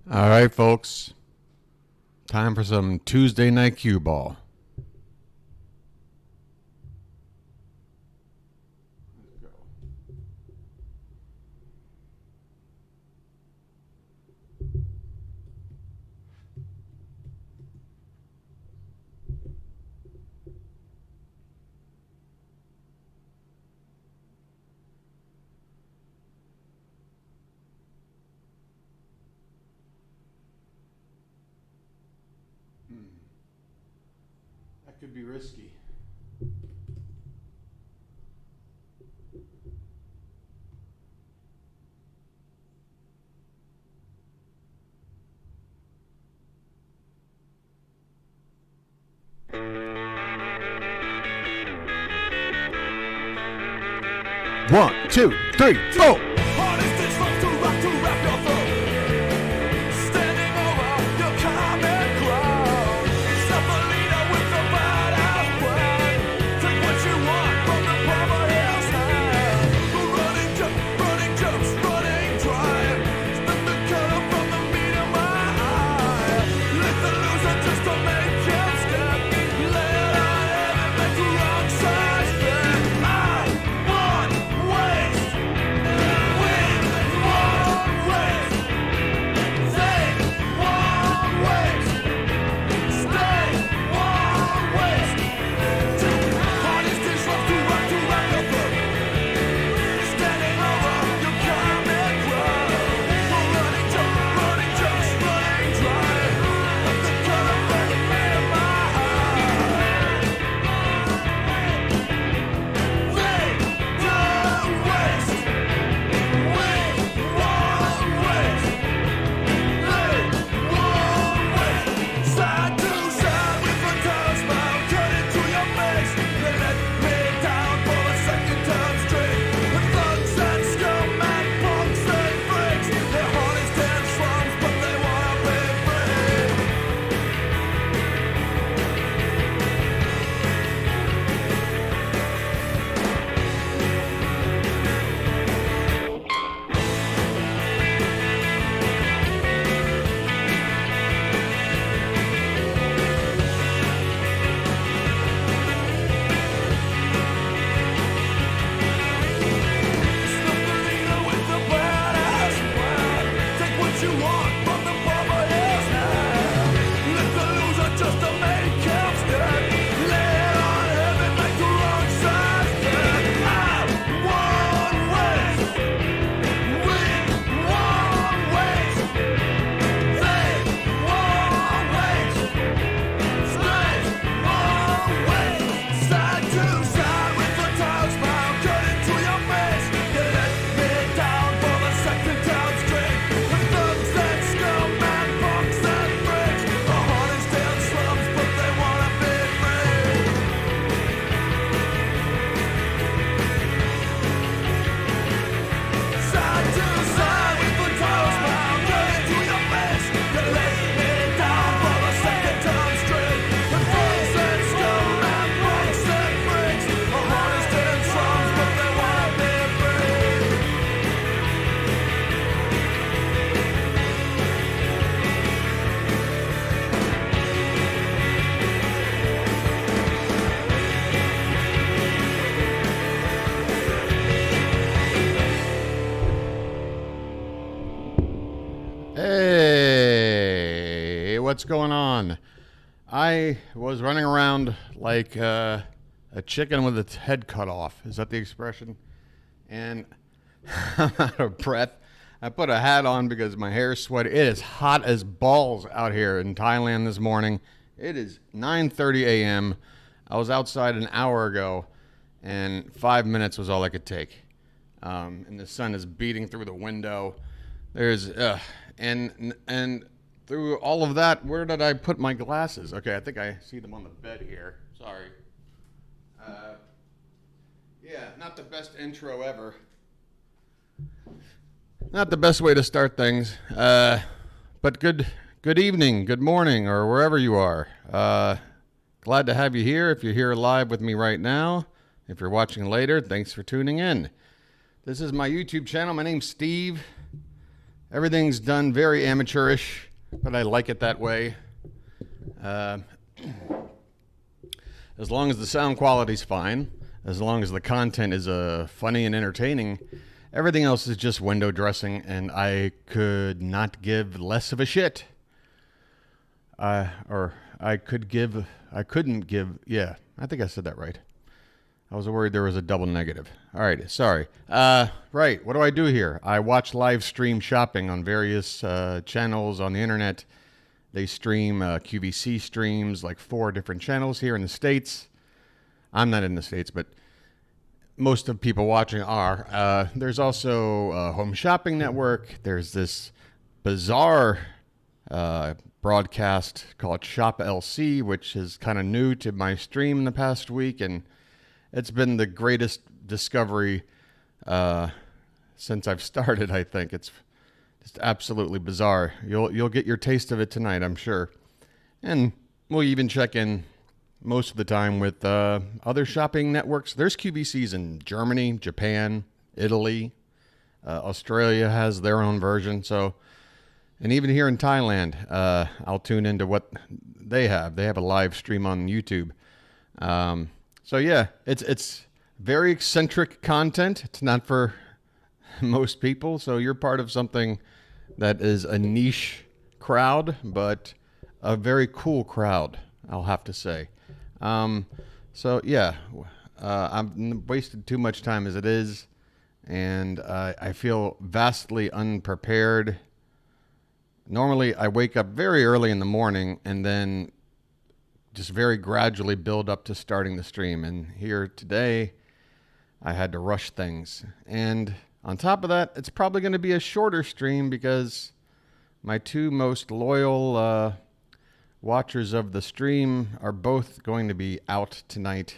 All right, folks. Time for some Tuesday night cue ball. That could be risky. One, two, three, four. Hey, what's going on? I was running around like a chicken with its head cut off. Is that the expression? And I'm out of breath. I put a hat on because my hair is sweaty. It is hot as balls out here in Thailand this morning. It is 9:30 a.m. I was outside an hour ago, and 5 minutes was all I could take. And the sun is beating through the window. There's and through all of that, where did I put my glasses? Okay, I think I see them on the bed here. Sorry. Yeah, not the best intro ever. Not the best way to start things. But good evening, good morning, or wherever you are. Glad to have you here. If you're here live with me right now, if you're watching later, thanks for tuning in. This is my YouTube channel. My name's Steve. Everything's done very amateurish, but I like it that way. As long as the sound quality's fine, as long as the content is funny and entertaining, everything else is just window dressing, and I could not give less of a shit. I couldn't give, yeah, I think I said that right. I was worried there was a double negative. All right, sorry. Right, what do I do here? I watch live stream shopping on various channels on the internet. They stream QVC streams, like 4 different channels here in the States. I'm not in the States, but most of people watching are. There's also a Home Shopping Network. There's this bizarre broadcast called Shop LC, which is kind of new to my stream in the past week, and it's been the greatest discovery since I've started, I think. It's just absolutely bizarre. You'll get your taste of it tonight, I'm sure. And we'll even check in most of the time with other shopping networks. There's QVCs in Germany, Japan, Italy. Australia has their own version. And even here in Thailand, I'll tune into what they have. They have a live stream on YouTube. So yeah, it's very eccentric content. It's not for most people. So you're part of something that is a niche crowd, but a very cool crowd, I'll have to say. So yeah, I've wasted too much time as it is, and I feel vastly unprepared. Normally, I wake up very early in the morning and then just very gradually build up to starting the stream. And here today, I had to rush things. And on top of that, it's probably going to be a shorter stream because my 2 most loyal watchers of the stream are both going to be out tonight,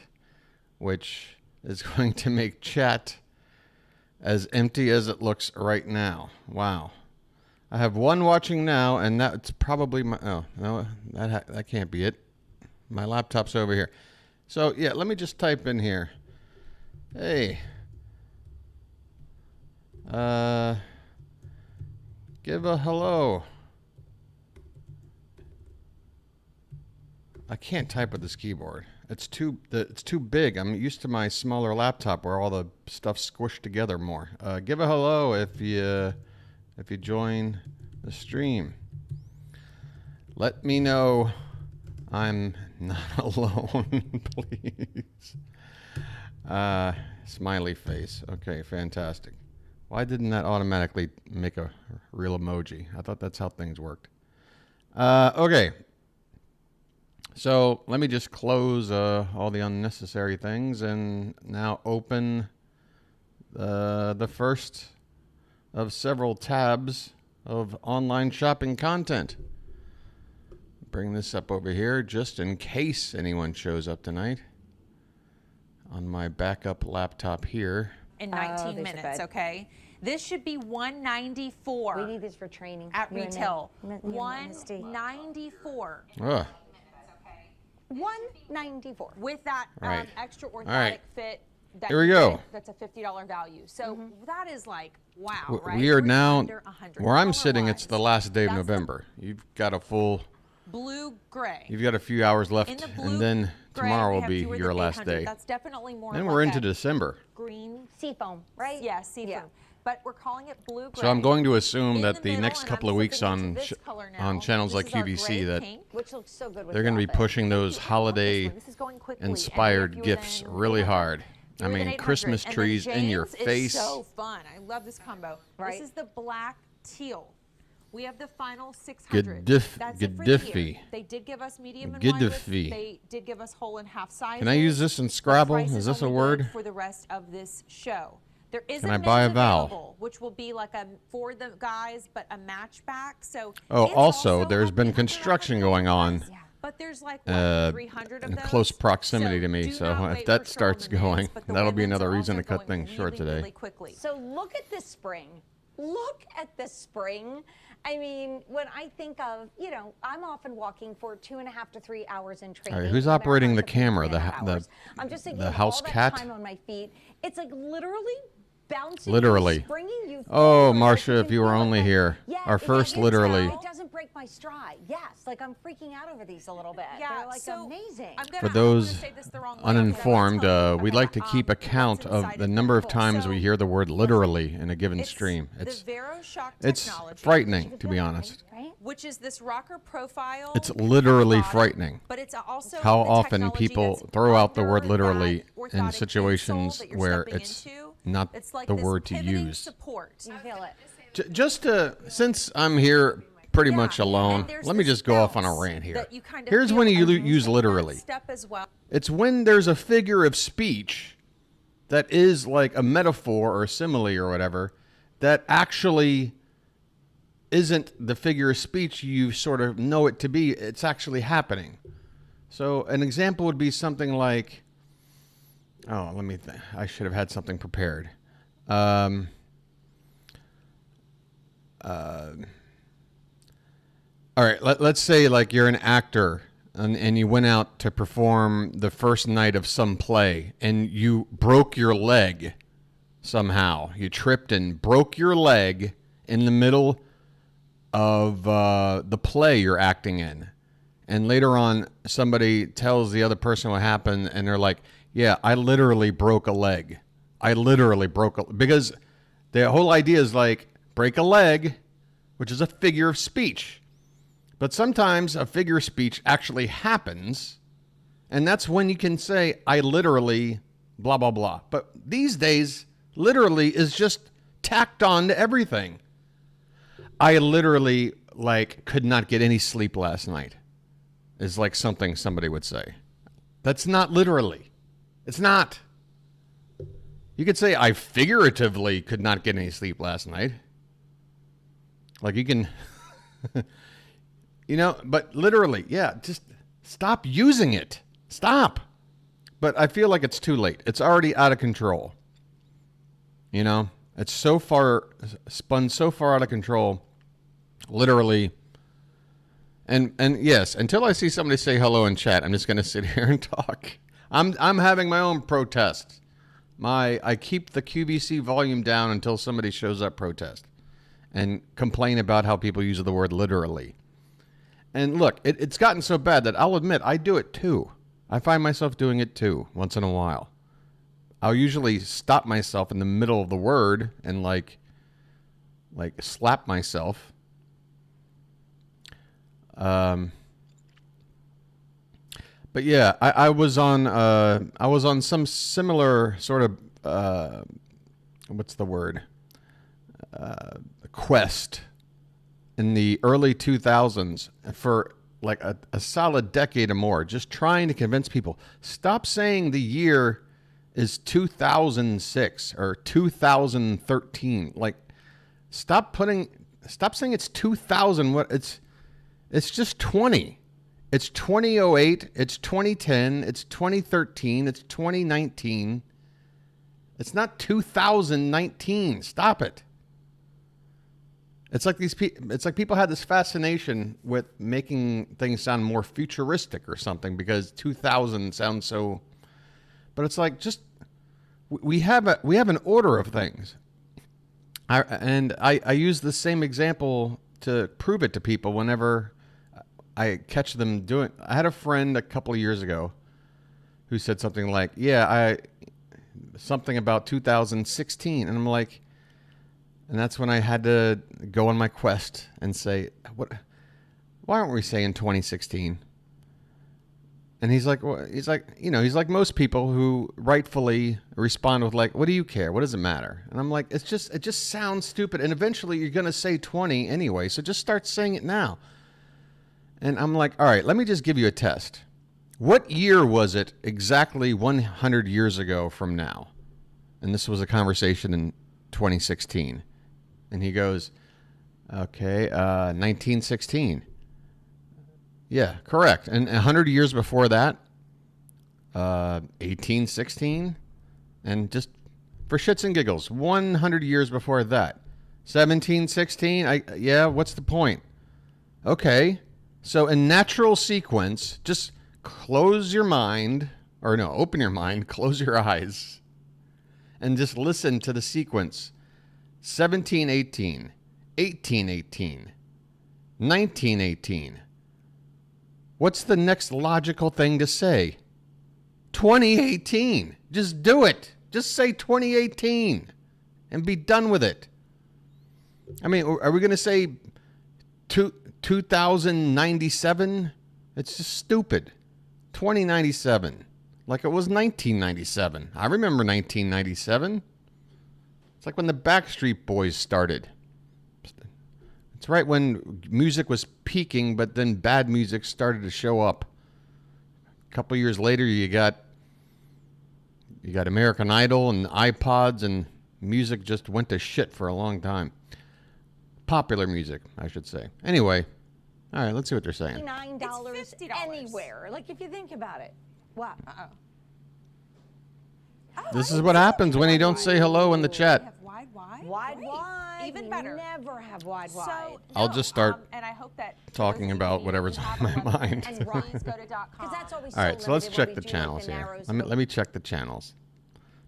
which is going to make chat as empty as it looks right now. Wow. I have 1 watching now, and that's probably my... Oh, no, that can't be it. My laptop's over here. So, yeah, let me just type in here. Hey. Give a hello. I can't type with this keyboard. It's too big. I'm used to my smaller laptop where all the stuff's squished together more. Give a hello if you join the stream. Let me know I'm not alone, please. Smiley face. Okay, fantastic. Why didn't that automatically make a real emoji? I thought that's how things worked. Okay. So let me just close all the unnecessary things and now open the first of several tabs of online shopping content. Bring this up over here just in case anyone shows up tonight on my backup laptop here. In 19 minutes, okay? This should be $194. We need this for training. At retail. $194. Ugh. $194 With that Right. extra All orthotic right. fit. That Here we go. That's a $50 value. So that is like, wow, right? We are We're now, under 100. where I'm sitting, it's the Color-wise, last day of that's the November. You've got a full, blue-gray. you've got a few hours In left, the and then blue-gray, tomorrow we will have be fewer your than last 800. day. That's definitely more Then like we're into a December. green. seafoam, right? Yeah, seafoam. Yeah. But we're calling it blue-gray. So I'm going to assume In that the the middle, next and couple I'm of weeks flipping on into this color now. on channels This like is our QVC gray that pink. Which looks so good with they're going to be velvet. pushing those This holiday is going quickly. And inspired if you were gifts then really 800, hard. I fewer than mean, 800. Christmas And then trees in your James face. is so fun. I love this combo. Right. This is the black teal. We have the final 600. Gadif- That's it for the year. Gadiffy. They did give us medium and Gadiffy. wide. They did give us whole and half sizes. Can I use this in The Scrabble? price Is this a only word? good for the rest of this show? There is Can a I buy a men's vowel? available, which will be like a for the guys, but a matchback. So Oh, it's also, there's up been under construction 100 going on Yeah. But there's like what, 300 of in those? close proximity to me. do So not if wait that for starts trouble on the going, men's, but the that'll be women's another are reason to also cut things going short really, today. really quickly. So look at this spring. Look at this spring. I mean, when I think of, I'm often walking for 2.5 to 3 hours in training. All right, who's no matter operating how the to camera? 3.5 The hours. I'm just thinking the of house all that cat? time on my feet. It's like literally bouncing Literally. you, springing you Oh, forward. Marcia, Like if you were can feel only it. here. Yeah, our first literally. It doesn't break my stride. Yes, like I'm freaking out over these a little bit. Yeah, They're like so amazing. For those uninformed, we like to keep account of the number of times we hear the word literally in a given stream. It's frightening, to be honest. Right? Which is this rocker profile. It's literally bottom, frightening but it's also how the often technology people that's throw out the word under literally that in orthotic situations insole that you're where stepping it's into. not It's like the this word to pivoting use. You Support. feel it. Just to, since I'm here pretty Yeah, much alone, and there's let me this just go off on a bounce rant here. that you kind of Here's feel when you as use take that literally. step as well. It's when there's a figure of speech that is like a metaphor or a simile or whatever that actually isn't the figure of speech you sort of know it to be. It's actually happening. So an example would be something like, oh, let me think. I should have had something prepared. All right, let's say like you're an actor and you went out to perform the first night of some play and you broke your leg somehow. You tripped and broke your leg in the middle of the play you're acting in. And later on, somebody tells the other person what happened and they're like, yeah, I literally broke a leg. I literally broke a... Because the whole idea is like, break a leg, which is a figure of speech. But sometimes a figure of speech actually happens, and that's when you can say, I literally blah, blah, blah. But these days, literally is just tacked on to everything. I literally, like, could not get any sleep last night, is like something somebody would say. That's not literally. It's not. You could say, I figuratively could not get any sleep last night. Like, you can... You know, but literally, yeah, just stop using it. Stop. But I feel like it's too late. It's already out of control. You know, it's so far spun so far out of control, literally. And yes, until I see somebody say hello in chat, I'm just going to sit here and talk. I'm having my own protests. I keep the QVC volume down until somebody shows up protest and complain about how people use the word literally. And look, it's gotten so bad that I'll admit I do it too. I find myself doing it too once in a while. I'll usually stop myself in the middle of the word and like slap myself. But yeah, I was on some similar sort of what's the word? Quest in the early 2000s for like a solid decade or more, just trying to convince people, stop saying the year is 2006 or 2013. Like, stop saying it's 2000. It's just 20. It's 2008. It's 2010. It's 2013. It's 2019. It's not 2019. Stop it. It's like people had this fascination with making things sound more futuristic or something because 2000 sounds so. But it's like just we have an order of things. I use the same example to prove it to people whenever I catch them doing. I had a friend a couple of years ago who said something like, something about 2016, and I'm like. And that's when I had to go on my quest and say, why aren't we saying 2016? And he's like most people who rightfully respond with like, what do you care? What does it matter? And I'm like, it just sounds stupid. And eventually you're going to say 20 anyway. So just start saying it now. And I'm like, all right, let me just give you a test. What year was it exactly 100 years ago from now? And this was a conversation in 2016. And he goes, okay, 1916. Yeah, correct. And 100 years before that, 1816. And just for shits and giggles, 100 years before that, 1716. Yeah, what's the point? Okay, so in natural sequence, just close your mind, or no, open your mind, close your eyes, and just listen to the sequence. 1718, 1818, 1918. What's the next logical thing to say? 2018. Just do it. Just say 2018 and be done with it. I mean, are we going to say 2097? It's just stupid. 2097. Like it was 1997. I remember 1997. It's like when the Backstreet Boys started. It's right when music was peaking, but then bad music started to show up. A couple years later, you got American Idol and iPods, and music just went to shit for a long time. Popular music, I should say. Anyway, all right, let's see what they're saying. $9 It's $50 anywhere. Like if you think about it. Wow. This is what happens when you don't say hello in the We chat. have wide. Wide, Great. wide. Even better. Never have wide. So, I'll just start and I hope that talking about whatever's on my mind. And run. Please go to .com. Because that's always All right, so let's limited check what the we do with channels the here. narrows. Let me check the channels.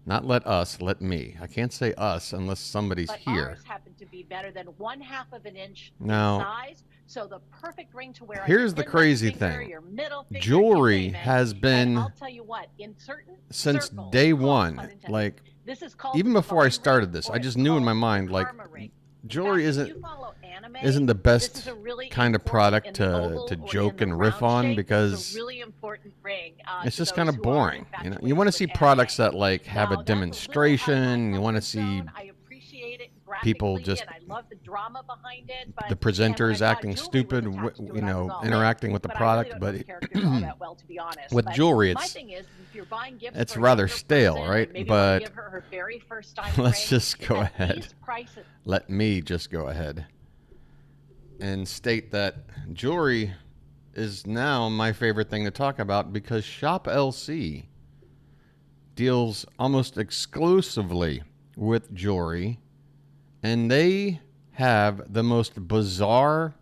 Not let us, let me. I can't say us unless somebody's But here. ours happen to be better than 1/2 of an inch No. in size, so the perfect ring to wear. on Here's your the index crazy finger, thing. your middle finger, Jewelry you name it. has And been, I'll tell you what, in certain since circles, day called, one, pun intended, like, this is called even before I divine started ring, this, or I it's just knew in my called mind, like, karma ring. jewelry In fact, if you isn't follow anime, the this best is a really kind of important product in the oval to or joke in the and riff round on shape. because It's a really important ring, it's to just kind those of who are boring. You know, you infatuated want to with see anime. products that like have Now, a that's little out of my demonstration. You want to comfort see zone. I appreciate it people graphically, just and I love the drama behind it. But the and when I presenters thought acting jewelry was stupid, attached to it, you I know, was all in. interacting with the But I product. really don't know But the characters all that well, to be honest. with But jewelry, my it's thing is, if you're buying gifts it's for a rather younger stale, person, right? and maybe But want to give her her very first diamond let's ring, just go at ahead. these prices, Let me just go ahead and state that jewelry is now my favorite thing to talk about because Shop LC deals almost exclusively with jewelry, and they have the most bizarre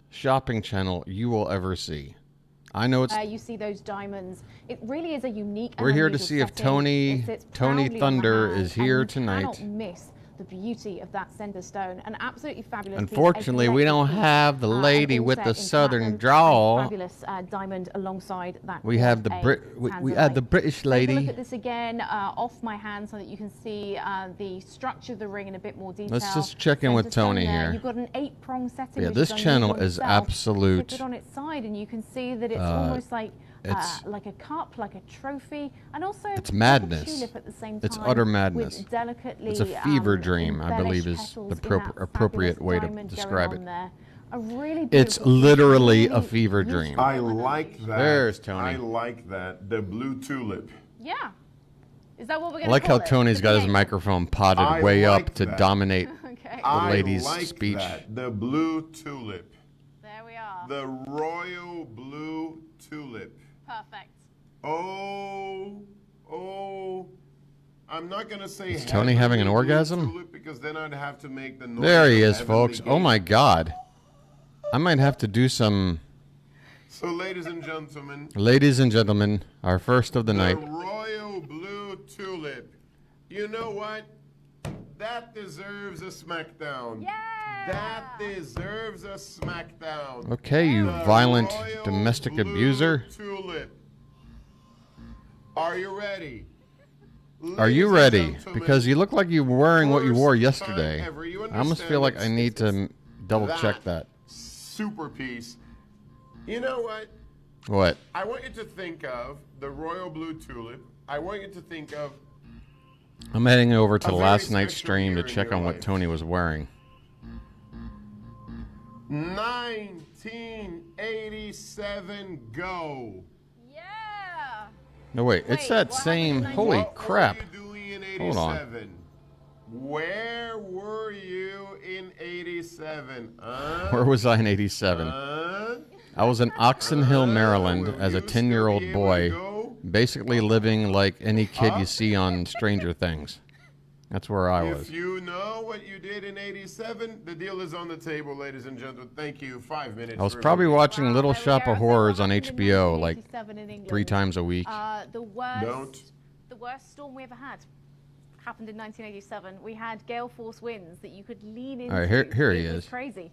shopping channel you will ever see. I know it's. You see those diamonds. It really is a unique. And We're here to unusual see if setting. Tony- It sits Tony proudly on the Thunder hand, is here and you tonight. cannot miss the beauty of that center stone. An absolutely fabulous. piece, a Unfortunately, we collector's don't piece, have the and lady all with set the in southern platinum, drawl. and Fabulous diamond alongside that. We have the a we had the tanzanite. British Take a lady. look at this again off my hand so that you can see the structure of the ring in a bit more detail. Let's just check in with Center stone Tony there. here. You've got an 8-prong setting. Yeah, which this is channel unusual in is itself. absolute- Tip it on its side, and you can see that it's almost like it's- like a cup, like a trophy, and also It's like a madness. tulip at the same It's time, utter madness. With delicately, It's a fever dream, I believe, embellished is the petals in that appropriate fabulous way to diamond describe going it. on there. A really It's beautiful piece, literally a really fever useful dream. I and like that. There's Tony. I like that. The blue tulip. Yeah. Is that what we're I going to like how Tony's got his microphone. microphone potted I way like up to that. dominate Okay. I lady's like speech. that. The blue tulip. There we are. The royal blue tulip. Perfect. Oh, I'm not gonna say. Is Tony having an heavenly blue orgasm? tulip because then I'd have to make the noise. There he of is, heavenly folks. Oh gate. my God. I might have to do some. So, ladies and gentlemen, Ladies and gentlemen, our first of the the night. royal blue tulip. You know what? That deserves a smackdown. Yeah. That deserves a smackdown. Okay, you The violent royal domestic blue abuser. Tulip. Are you ready? Are you Ladies and ready? gentlemen, Because you look like you're wearing what you wore first yesterday. time ever. You I almost understand feel like it's- I need to double check that. Super piece. You know what? What? I want you to think of the royal blue tulip. I want you to think of I'm heading over to A the very last night's special stream to year in check your on what life. Tony was wearing. 1987 go. Yeah. No, wait. It's Wait, that what same. happened in Holy What crap. were you doing in 87? Hold on. Where were you in 87? Where was I in 87? I was in Oxon Hill, Maryland Will as a you still 10-year-old be able to boy, go? basically living like any kid Huh? you see on Stranger Things. That's where I was. If you know what you did in 87, the deal is on the table, ladies and gentlemen. Thank you. 5 minutes. I was for probably everybody. watching Little There we Shop go. of So Horrors what on happened in HBO like 1987 in England? 3 times a week. The worst. Don't. The worst storm we ever had. happened in 1987. We had gale force winds that you could lean into. All right, here he It was is. crazy.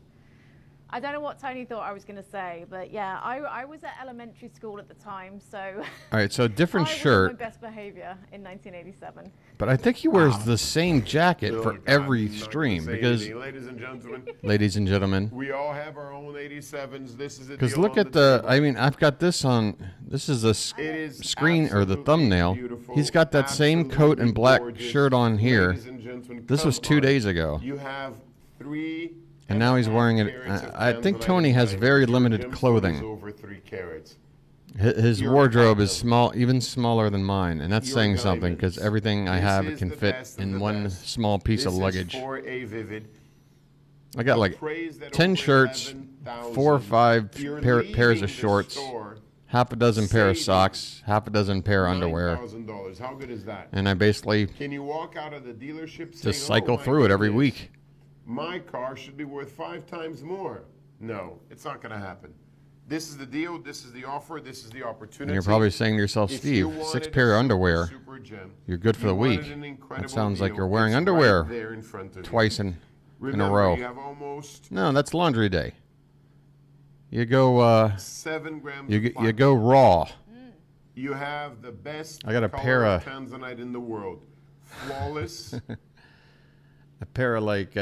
I don't know what Tony thought I was going to say, but yeah, I was at elementary school at the time, so. All right, so different I was shirt. on my best behavior in 1987. But I think he wears the same jacket for Look, every I'm not gonna stream say because, anything. Ladies and gentlemen, ladies and gentlemen, we all have our own 87s. This is the because deal look on at the, table. I mean, I've got this on, this is a It is screen or the absolutely thumbnail. beautiful, He's got that same coat and absolutely black gorgeous. shirt on here. Ladies and gentlemen, This was come 2 on. days ago. You have 3. And now he's wearing it. I think Tony has very limited clothing. Over 3 carats. His You're wardrobe kind is of- small, even smaller than mine, and that's You're saying something because diamonds. everything I This have is can the fit best of in the one best. small piece of This is luggage. for a vivid. I got like Praise that 10 over shirts, 11,000. 4 or 5 You're pairs leaving of the shorts, store half a dozen pair of saving socks, half a dozen pair of underwear, $9,000. How good is that? and I basically Can you walk out of the dealership saying, just cycle "Oh, my through it every goodness, week. My car should be worth 5 times more"? No, it's not going to happen. This is the deal. This is the offer. This is the opportunity. And you're probably saying to yourself, If Steve, you 6 wanted pair of a underwear, super gem, you're good for you the wanted week. an That incredible sounds like deal, you're wearing it's underwear right there in front of you. twice in a Remember, row. you have almost No, that's laundry day. You go 7 grams you of you platinum. go raw. You have the best I got a color pair of- tanzanite in the world. Flawless, A pair of like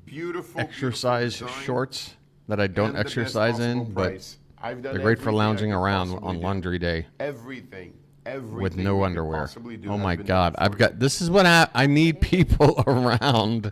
beautiful, exercise beautiful design, shorts that I don't and the best exercise in, possible but price. I've done they're great for everything I lounging could around possibly on do. laundry day Everything with no we could underwear. possibly do Oh has my been God! done I've for got. you. This is what I need people around.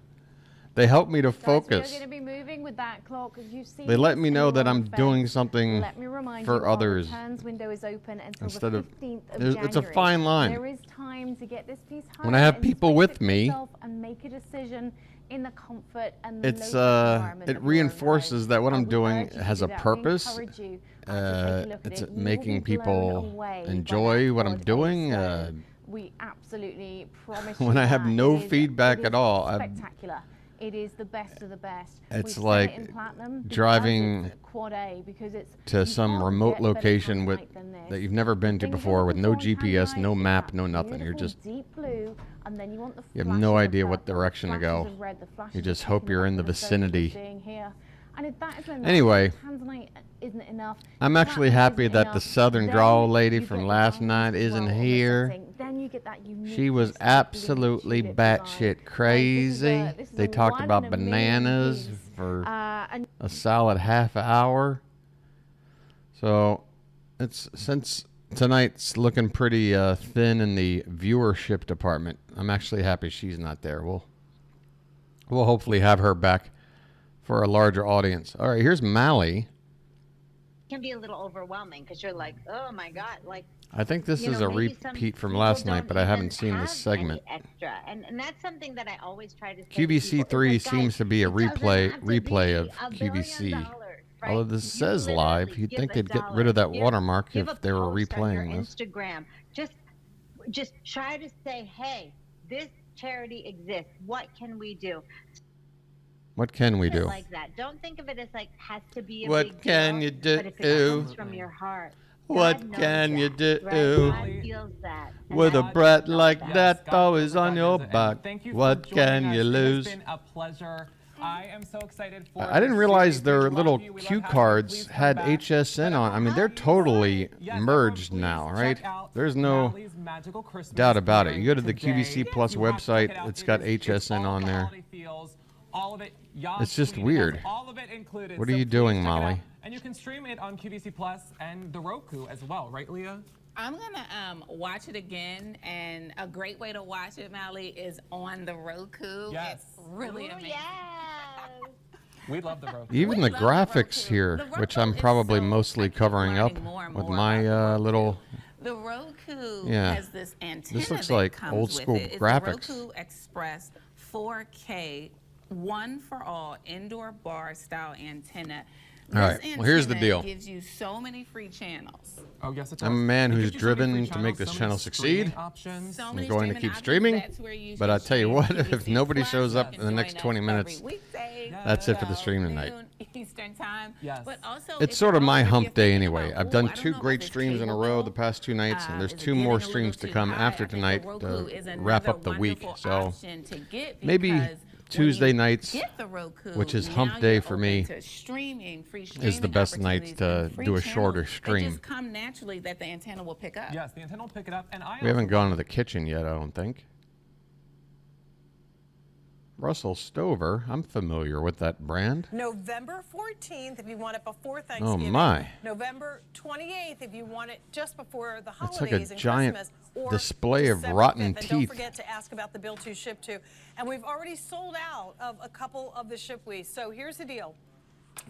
They help me to Guys, focus. we're going to be moving with that clock. You see They let this me know and that you're I'm on fence. doing something Let me remind for you, our others returns window is open until instead the of- 15th of There's- January. it's a fine line. There is time to get this piece home. When I have and people inspect with it for me, yourself and make a decision in the comfort and the It's local environment it of your own reinforces home. that what I I'm would doing urge you to has do a that. We purpose. encourage you to take a look at It's it. You will making be blown people away by enjoy that what I'm quad doing. A. So we absolutely promise when you I have that. no It is- feedback it at is all, I've- spectacular. It is the best of the best. It's We've set like it in platinum because driving it's quad A, because it's to you some can't remote get better location with tanzanite than this. that you've never been to Things before like with the no dawn GPS, no tanzanite with map, that no nothing. You're beautiful just deep blue, and then you want the you have flashes no of idea what purple, direction to flashes go. of red, the flashes You of just pink hope and you're in the purple, so as we're vicinity. seeing here. And if that isn't enough, Anyway, if tanzanite isn't enough, I'm if actually platinum happy isn't that the enough, Southern then Drawl lady you've from got the last diamonds night as isn't well on the here. setting. Then you get that unique She was twist of blue absolutely tulip design. batshit This is crazy. this is They a talked one about in a million bananas piece. for And a solid half hour. So it's since tonight's looking pretty thin in the viewership department. I'm actually happy she's not there. We'll hopefully have her back for a larger audience. All right, here's Mally. Can be a little overwhelming because you're like, oh my God, like. I think this you is know, a maybe some repeat from people last night, don't but I haven't even seen this have any segment. extra, and that's something that I always try to say. to people. QVC3 It's like, seems guys, to be a it doesn't replay have to replay be of $1 QVC. billion, right? Although this You says live, literally you'd give think a they'd get dollar, rid of that give- watermark give if a they were post on your replaying this. Instagram. Just try to say, hey, this charity exists. What can we do? What can we Think of it do? like that. Don't think of it as like has to be a What big can deal, you do? But if it comes from your heart, What God knows can you that, do? right? God feels that. and With a God breath knows like that. that always on your back. Thank you for What joining can you us. lose? It has been a pleasure. I am so excited for I didn't this realize series. their We love little you. We love cue having you. cards Please come had back. HSN But on. I mean, they're please, totally yes, everyone, merged please now, check right? out There's no Mally's Magical Christmas doubt about it. You go to the today. QVC Plus You have to check website, it out. it's got It is- HSN all on the there. holiday feels, all of it. Yas It's just Tweet, it has weird. all of it included. What are So you please doing, check it out. Molly? And you can stream it on QVC Plus and the Roku as well, right, Leah? I'm gonna watch it again, and a great way to watch it, Mally, is on the Roku. Yes. It's really Ooh, amazing. yes. We love the Roku. Even We the love the graphics Roku. here, The which Roku I'm is probably so- mostly I keep covering up learning more and with more my about the Roku. little. The Roku Yeah. has this antenna looks that like comes old with school it. It's graphics. The Roku Express 4K, one for all indoor bar style antenna. All right, This well, here's the antenna deal. gives you so many free channels. Oh, yes, it does. I'm a man It who's gives you so many driven free to make channels, this so many channel streaming succeed. options. So I'm many going to streaming keep options. streaming, That's where you but should I tell you stream what, QVC if nobody Plus. shows You up can in the next join 20 us minutes, every weekday. that's it for the stream tonight. Noon. Eastern time. Yes. But also, It's if sort of you're my also- hump if day you're anyway. thinking I've about, done "Ooh, I don't 2 know great about this streams in a cable row bill. the past 2 nights, and there's Is it 2 more getting a streams little to too come high? after I think tonight the Roku to is wrap another up the week. wonderful So option to get maybe because Tuesday when you nights, get the Roku, which is now hump day you're for open me, to streaming, free is the streaming best nights opportunities to and free do a channels shorter that stream. just come naturally that the antenna will pick up. Yes, the antenna will pick it up. And I We haven't also gone to the kitchen yet, I don't think. Russell Stover, I'm familiar with that brand. November 14th if you want it before Thanksgiving. Oh my. November 28th if you want it just before the That's holidays like a and giant Christmas. Or display of December rotten 5th. And don't teeth. forget to ask about the bill to ship to. And we've already sold out of a couple of the ship weeks. So here's the deal.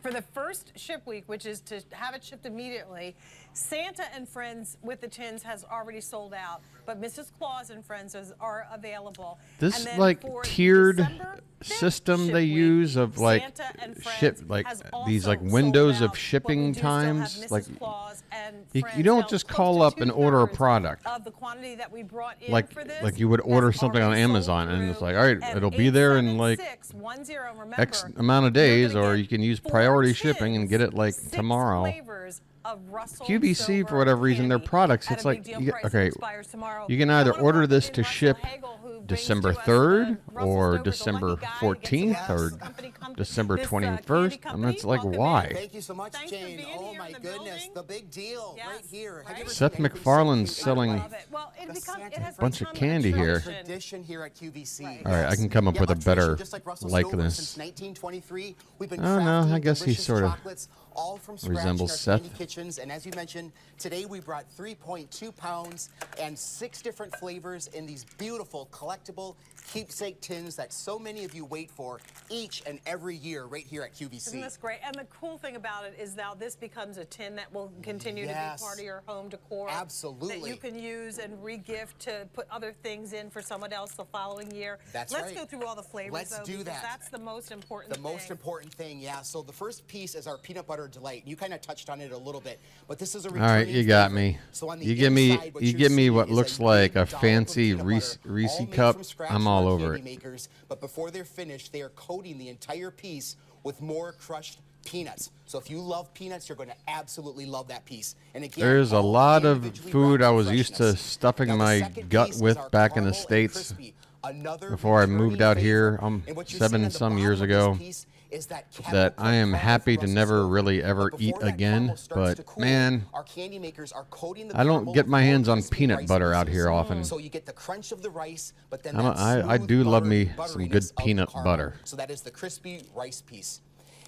For the first ship week, which is to have it shipped immediately, Santa and Friends with the tins has already sold out, but Mrs. Claus and Friends are available. This And then like for the tiered December 5th system ship they week, use of like Santa and ship Friends like has these like also windows sold of out, shipping but we do still have times. Mrs. Like Claus and you Friends don't now just close call to up and order a 2/3 product. of the quantity that we brought in Like for this you would has order something on already sold Amazon and it's through. like, all right, And it'll be there in like 87610, remember, X amount of you're days, gonna or get you can use 4 priority shipping and get tins, it like 6 tomorrow. flavors of Russell QVC, for Stover whatever reason, their candy products, at it's a like, big deal you, price that okay, expires tomorrow. you can I either wanna order welcome this in to Russell ship Hagel, who brings December to us 3rd the Russell or Stover's a December lucky guy. He 14th gets or this company December this, 21st. candy And it's like, company. why? Welcome in. Thank you so much, Thanks for Jane. being Oh here my in the goodness, building. the big deal Yes, right here. Have you ever Seth seen anything MacFarlane's so selling Love it. Well, it The become, Santa it has bunch of become candy a here. tradition here at QVC. All right, I can come up with a better Just like Russell Stover, likeness. since 1923, we've been Oh, no, I crafting guess he delicious sort of chocolates, all from scratch resembles in our Seth. candy kitchens. And as you mentioned, today we brought 3.2 pounds and 6 different flavors in these beautiful collectible keepsake tins that so many of you wait for each and every year right here at QVC. Isn't this great? And the cool thing about it is now this becomes a tin that will continue to be part of your home decor. Absolutely. That you can use and re-gift to put other things in for someone else the following year. That's Let's right. go through all the flavors, Let's though, do because that. that's the most important The most important thing, yeah. So the first piece is our peanut butter delight. You kind of touched on it a little bit, but this is a All right, returning you got favorite. me. So on the You give me inside, what you you're give me seeing what is looks big like a dollop of fancy peanut Reese butter, all made cup. from scratch I'm from all our over candy it. makers, but before they're finished, they are coating the entire piece with more crushed peanuts. So if you love peanuts, you're going to absolutely love that piece. And again, There's a all lot of individually food wrapped I for was used to freshness. stuffing Now, the my second gut piece is with our back in the caramel and States crispy. Another before I returning moved out here favorite. And what you're seeing on the some bottom years of this ago piece is that that I am caramel happy from to Russell never Stover. really ever But eat before that again. caramel starts to But cool, man, our candy makers are coating the I don't caramel get with my more hands on crispy peanut rice butter out pieces. here often. So you get the crunch of the rice, but then I do love me some good peanut butter. So that is the crispy rice piece.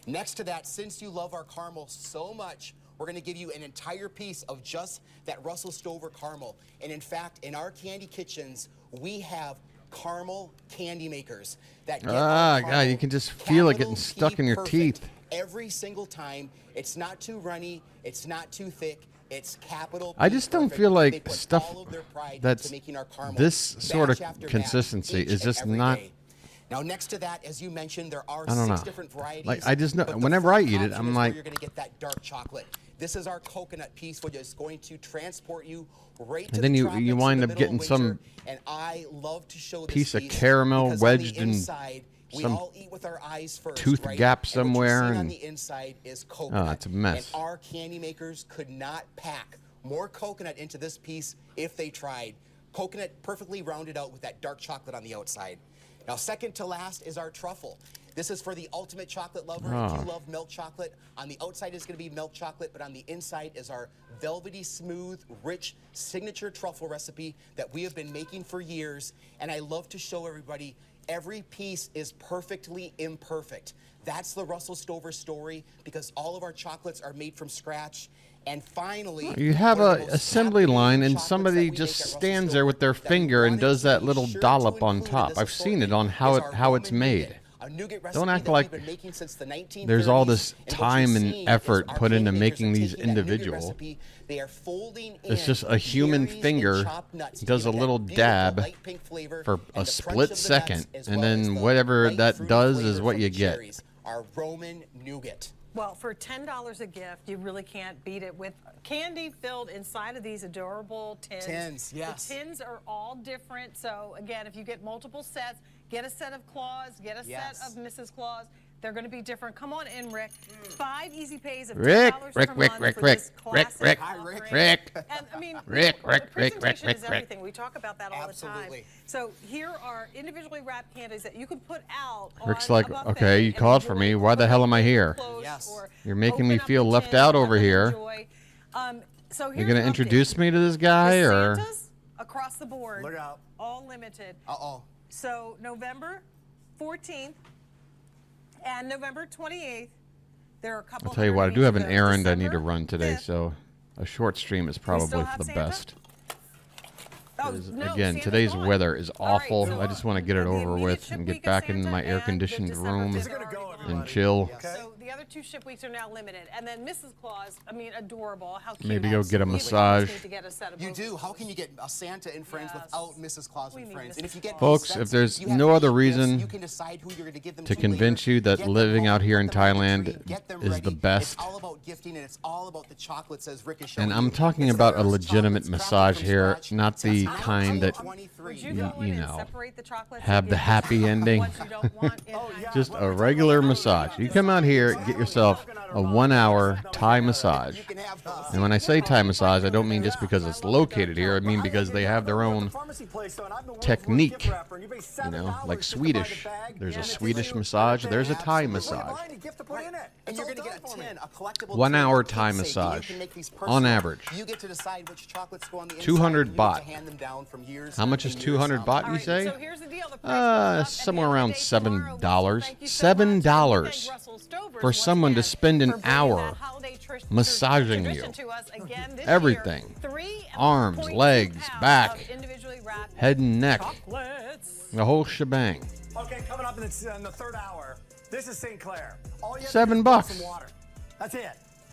Next to that, since you love our caramel so much, we're going to give you an entire piece of just that Russell Stover caramel. And in fact, in our candy kitchens, we have caramel candy makers that get our God, caramel you can just feel it capital getting stuck T in your perfect teeth. every single time. It's not too runny, it's not too thick. It's capital. I P just don't perfect. feel They like put stuff all of their pride that's into making our caramel this sort of batch after batch, consistency each is and just every not. day. Now, next to that, as you mentioned, there are I don't 6 know. different varieties. Like, I just know- but the whenever I front eat it, option I'm is where like- you're going to get that dark chocolate. This is our coconut piece, which is going to transport you right to And then the you tropics in wind the up middle getting of some winter, and I love to show this piece of piece caramel because on the wedged in inside, we some all eat with our eyes first, tooth right? gap And what you're somewhere seeing on and- the inside is coconut. it's a mess. And our candy makers could not pack more coconut into this piece if they tried. Coconut perfectly rounded out with that dark chocolate on the outside. Now, second to last is our truffle. This is for the ultimate chocolate lover. If you love milk chocolate, on the outside is going to be milk chocolate, but on the inside is our velvety, smooth, rich signature truffle recipe that we have been making for years. And I love to show everybody every piece is perfectly imperfect. That's the Russell Stover story, because all of our chocolates are made from scratch. And finally, You have one of a the most assembly captivating line and chocolates somebody that we just make at Russell stands there with their Stover that we finger and wanted does to that be little sure to dollop on include in top. this I've seen it on assortment how is it our how it's Roman made. nougat, a nougat Don't recipe act that like we've been making since the 1930s. there's all this And what you're time and seeing is effort our put into candy makers making are these taking that nougat individual. recipe, they are folding It's in just a human berries and finger chopped nuts to does give a it little that beautiful dab light pink flavor for and a the split crunch of the nuts second, as and well as then the whatever light that fruity does is flavor what from you the get. cherries, our Roman nougat. Well, for $10 a gift, you really can't beat it with candy filled inside of these adorable tins. Tins, yes. The tins are all different. So again, if you get multiple sets, get a set of Claus, get a Yes. set of Mrs. Claus. They're going to be different. Come on in, Rick. 5 easy pays of Rick, $10 Rick, per Rick, month Rick, for Rick, this Rick, classic Rick, offering. Rick, And I mean, Rick, the Rick, Rick, presentation Rick, is Rick. everything. We talk about that all Absolutely. the time. So here are individually wrapped candies that you can put out Rick's on like, a buffet okay, you and called for enjoy me. Why the hell am I here? close Yes. or You're making me open up feel the left tin, out have over and here. enjoy. So You're here's gonna an update. introduce me to this guy, The or Santas across the board, Look out. all limited. Uh-oh. So November 14th and November 28th, there are a couple. I'll tell you what, I do have an errand I need to December run today, 5th. so a short stream is probably still for have the Santa? best. Oh, 'Cause, no, again, Santa's today's gone. weather is All right, awful. so, I just want to get it the over immediate with ship and week get of back in Santa my and air-conditioned the December room 5th are already gone. and chill. So the other 2 ship weeks are now limited, and then Mrs. Claus, I mean, adorable. How cute. Maybe go get a We would massage. need to get a set of You both do. of How those. can you get a Santa and Friends Yes. without Mrs. Claus We and need Friends? Mrs. And if you get Folks, these if sets, there's you have no the other gifts. reason You can decide who you're going to give them to to convince later. you that Get them living home, out here in put them on the Thailand tree, get them is ready. the best. It's all about gifting, and it's all about the chocolates, as Rick is showing And you. I'm talking It's about a first legitimate chocolates crafted massage from here, scratch. not It's the not kind that 23. Would you go in you and know, separate the chocolates have and the give happy ending. ones you don't want in Just a regular massage. You come out here, get yourself a 1-hour Thai massage. You can have those. And when I say Thai massage, I don't mean just because it's located here. I mean because they have their own technique. You know, like Swedish. There's a Swedish massage. There's a Thai massage. And you're going to get a tin, a collectible 1 tin hour with Thai keepsake. You massage, can make these on personal. average. You get to decide which chocolates go on the inside. 200 and you get baht. to hand them down from years How much is and years 200 on. baht, All you right, say? so here's the deal. The price goes up at the Somewhere end of around the day tomorrow. $7. Thank you so much. And $7 thank Russell Stovers for once someone to again spend an for bringing hour that holiday massaging tradition you. to us again this Everything. year. 3.2 Arms, legs, pounds back, of individually wrapped head and neck. chocolates. The whole shebang. Okay, coming up in the third hour, this is St. Clair. All you have $7 to do is bucks. pour some water. That's it.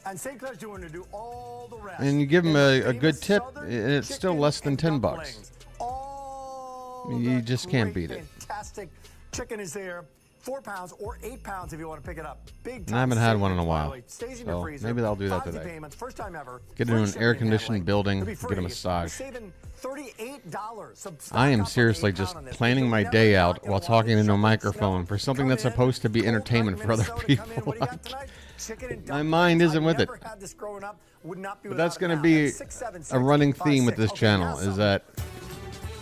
And St. Clair's doing to do all the rest. And you give them And the a good famous tip, Southern and it's still chicken less than and $10. dumplings. All You the just can't great, beat it. Fantastic chicken is there. 4 pounds or 8 pounds if you want to pick it up. Big And I haven't had one in a while, Stays in your so freezer. maybe I'll do that 5 easy today. payments, first time ever. Get Free into an shipping and air-conditioned handling. building, It'll be get a free. massage. You're saving $38. So stock I am up on seriously £8 just on this. planning You're my never day not out gonna while want talking this into a show. microphone for something Come that's in, supposed to be Cold entertainment Pack, for other Minnesota, come in. people. What do you got tonight? Chicken and My dumplings. mind isn't I with it. never had this growing up. Would not be But that's without going to it now. be That's 676 a running theme with this 56. channel, Okay, now is that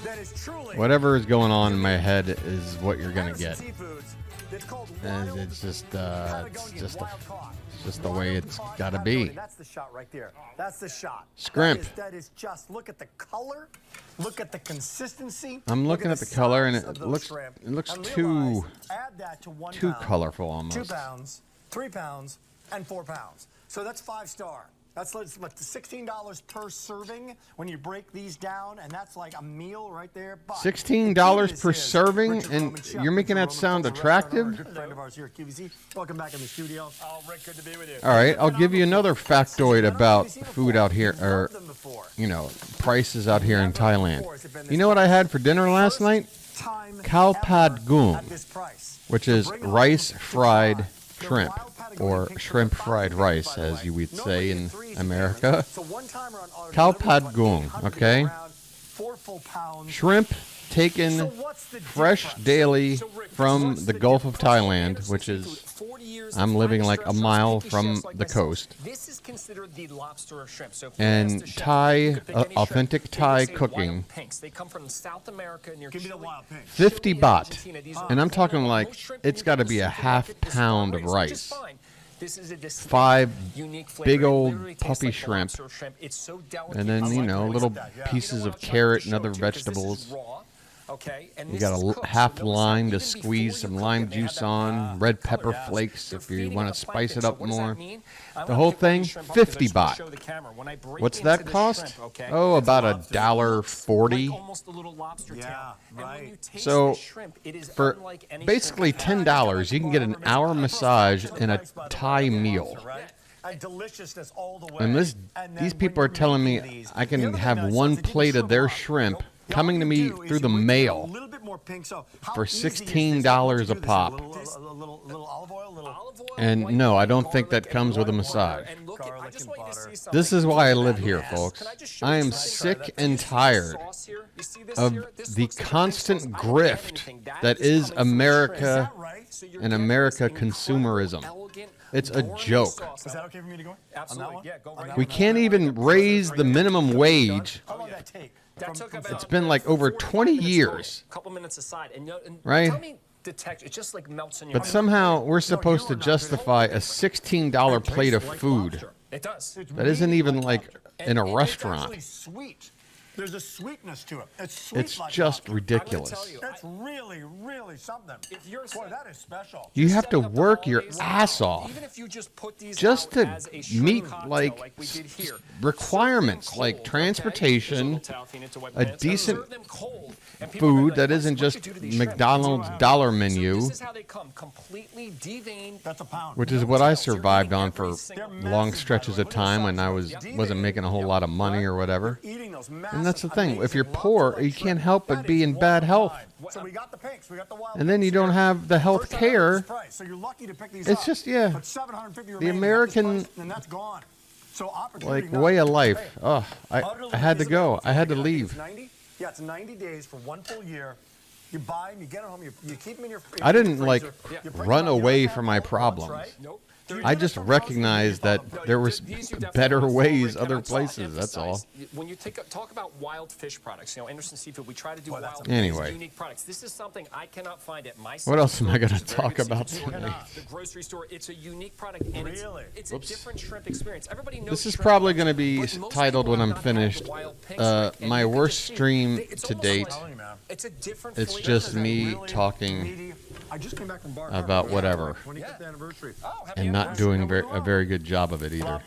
that is truly whatever is going on in my head is what you're going to get. Patterson Seafoods. It's called And Wild it's just Patagonia it's Wild Caught. the way Wild it's Caught got to be. Patagonia. That's the shot right there. That's the shot. Scrimp. That is just, look at the color. Look at the consistency. I'm look looking at the size color, and of it those looks shrimp. it looks And too realize, add that to 1 too pound, colorful 2 almost. pounds, 3 pounds, and 4 pounds. So that's 5-star. That's what, $16 per serving when you break these down, and that's like a meal right there. But $16 the per key is serving, Richard and Roman Chef. you're making Richard that Roman sound Chef, a restaurant owner, attractive? a good friend of ours here at QVC. Welcome back in the studio. Oh, Rick, good to be with you. All right, I'll give you another factoid about food out here, or prices out here in Thailand. You know what I had for dinner last night? Khao pad gung, which is rice fried shrimp, or shrimp fried rice, as you would say in America. Khao pad gung, okay? Shrimp taken fresh daily from the Gulf of Thailand, which is, I'm living like a mile from the coast. This is considered the lobster or shrimp. So And Thai, authentic Thai cooking, They come from South America near 50 baht. And I'm talking like, it's got to be a half pound of rice. This is a 5 unique flavor. big It old literally tastes puppy like shrimp, lobster or shrimp. It's so delicate. and then, you know, little pieces of carrot and other vegetables. Okay, and You got a half lime to squeeze some lime juice on, red pepper flakes if you want to spice it up more. The whole thing, 50 baht. What's that cost? Oh, about $1.40. Yeah, right. So for basically $10, you can get an hour massage and a Thai meal. And deliciousness all the way. And these people are telling me I can have one plate of their shrimp coming to me through the mail for $16 a pop. And no, I don't think that comes with a massage. look at, I garlic just and want you to butter. see something. This is why I live here, Yes. folks. Can I just show I you am something? sick and tired Sauce here? You see this of here? This the looks like a constant sauce. I don't add grift anything. that is is coming from America shrimp. So you're and getting America this incredible, consumerism. elegant, It's a gourmet joke. sauce. Is that okay for me to go? On that Absolutely. one? Yeah, go On right that We one? can't even raise the minimum wage. How long did that take? That took about It's been like over 4 to 5 20 minutes years. total. Couple minutes aside, and Right? tell me the texture. It just like melts in your But mouth. somehow we're supposed to justify a $16 plate of food. It does. That isn't even like in a It's restaurant. actually sweet. There's a sweetness to it. It's sweet. It's like just vodka. ridiculous. It's really, really something. If you're Boy, that is special. You have to work your ass off Even if you just put these just out to as a shrimp meet cocktail like we did here. requirements Serve them like cold, okay? transportation, There's a little towel to wipe a your hands. decent Serve them cold, and people are food gonna be that like, isn't "What'd just you do to these shrimp?" McDonald's dollar menu, So this is how they come, completely deveined. That's a pound. which is what I survived on for long stretches of time when I wasn't making a whole lot of money or whatever. Eating those And that's the thing. If amazing you're lumps poor, of, you like, can't help but that be is in one bad of a health. kind. So we got the pinks. We got the wild And then you pinks don't here. have the health First time ever care. this price, so you're lucky to pick these It's up. just, yeah, But 750 the remaining at this American, price, and that's gone. So opportunity like, knocks way at of the life. door. Oh, Utterly I had to go. reasonable. I had to It's leave. 90? Yeah, it's 90 days for one full year. You buy them, you get them home, you keep them in your I in your didn't like freezer. You bring run them out, you away don't have from my all at once, problems. right? Nope. I just recognized that there was better ways other places. That's all. When you talk about wild fish products, Anderson Seafood, we try to do wild fish, Anyway. unique products. This is something I cannot find at my What else am I going gonna talk about tonight? The grocery store. It's a unique product, and it's a different shrimp experience. Everybody knows This is shrimp, probably going to be but most titled people when have I'm not had finished. the wild pigs, right? And My you can worst just see stream it's to almost date. like- it's a different It's flavor. just me talking I just came back from bar. about whatever 25th anniversary. and not doing a very good job of it either.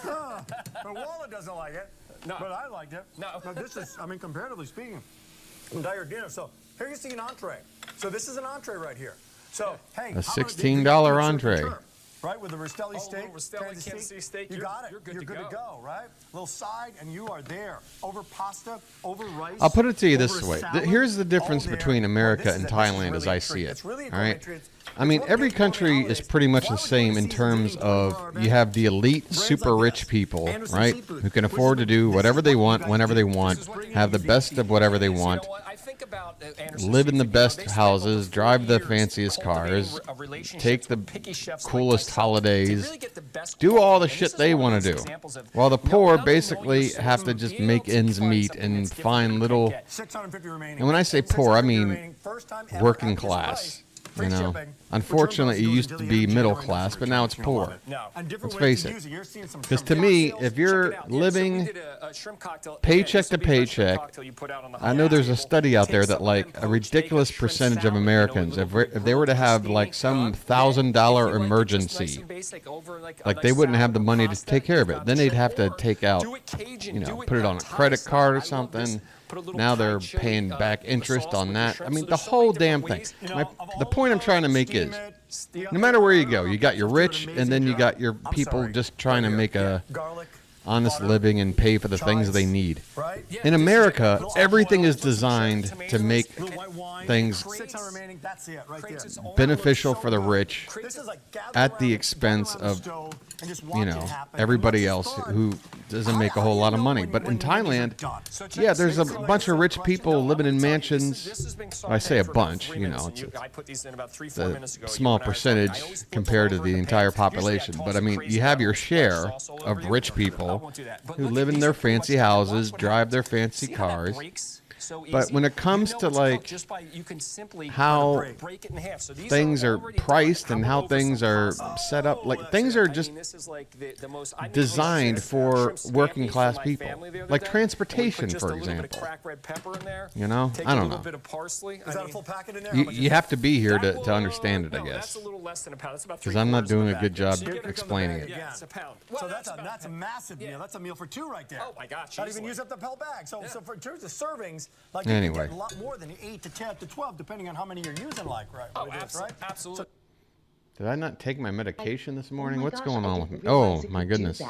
But Walla doesn't like it. No. But I liked it. No. But this is, I mean, comparatively speaking, entire dinner. So here you see an entree. So this is an entree right here. So, hey, A $16 entree. Right, with the Rastelli steak, little Rastelli Kansas City steak, you you're- got it. you're good You're to good to go. go, right? Little side, and you are there. Over pasta, over rice. I'll put it to you over this a way. salad, Here's the difference all there. between Boy, America this and is a- this is Thailand really as a I treat. see it. It's really a All gourmet right. treat. I mean, It's one every of the gourmet country is holidays. pretty much Why the would you same wanna in see terms something going of for our you event? have the elite, Brands super like rich this. people, Anderson right, Seafood, who can which is afford to what- do this whatever is they what you want, guys whenever do. they This want, is bringing have the these best of whatever they You know want, what? I think about Anderson live in the Seafood, you know, best they spent houses, over 40 drive the years fanciest cultivating cars, a relationship take the with picky chefs like coolest myself to holidays, really get the best do all the quality. And shit this they is one of want those to do, examples of while the no poor matter know basically your have to source, just being make able to ends find meet something and that's different find you little. can't get. 650 remaining. And when I say poor, I 650 mean remaining. First time ever working at this class. price. You Free know, shipping. unfortunately, it Return used both to until be the end of middle January class, but now it's You'll love poor. it. No. And different Let's ways face to it. use it. You're seeing some Because shrimp to me, cocktails. if Check you're it out. Yeah, so we living did a shrimp cocktail. paycheck Again, to this would be my shrimp paycheck, cocktail you put out on the I know there's a holiday study table. out there Take that some like lemon a poach, ridiculous take a shrimp percentage of salad, Americans, with a little if they were to have steaming like some duck, $1,000 if you like it just emergency, nice and basic, over like a like they nice wouldn't have salad the or money to pasta, take care of you've it. got Then the they'd shrimp. have to Or take out, do it Cajun, you know, do it put it on a Thai credit style. card I or love something. this. Put a little Now Thai they're chili, paying back the interest sauce on with the that. I shrimp. mean, So the there's so whole many damn different thing. ways. You know, of The all point I'm the trying to make is, steam it, no matter where you go, you got your just do an rich, and amazing then you job. got your I'm people sorry. just trying to Right make here. a Garlic, honest butter, living and pay for the things they chives, need. right? In America, Little everything olive is oil, some designed tomatoes, to make little white wine, things 600 remaining. That's it, right there. beneficial for the rich This is like gather at the around- expense gather around the of, stove and just you watch it know, happen. everybody And once else it's done, who doesn't make a whole lot of money. But in Thailand, yeah, there's a bunch of rich people living in mansions. I say a bunch, you know, it's a small percentage compared to the entire population. But I mean, you have your share of rich people who live in their fancy houses, drive their fancy cars. But when it comes to like how things are priced and how things are set up, like things are just designed for working class people, like transportation, for example. You know, I don't know. Is that a full packet in there? You have to be here to understand it, I guess, because I'm not doing a good job explaining it. Yeah. So that's a massive meal. That's a meal for two right there. Oh my gosh, Not even easily. use up the whole bag. So for in terms of servings, like Anyway. you can get a lot more than 8 to 10 to 12, depending on how many you're using. Like right. Oh, what it is, right? absolutely. Did I not take my medication this morning? my What's gosh, going I on with didn't me? realize Oh it my could do goodness.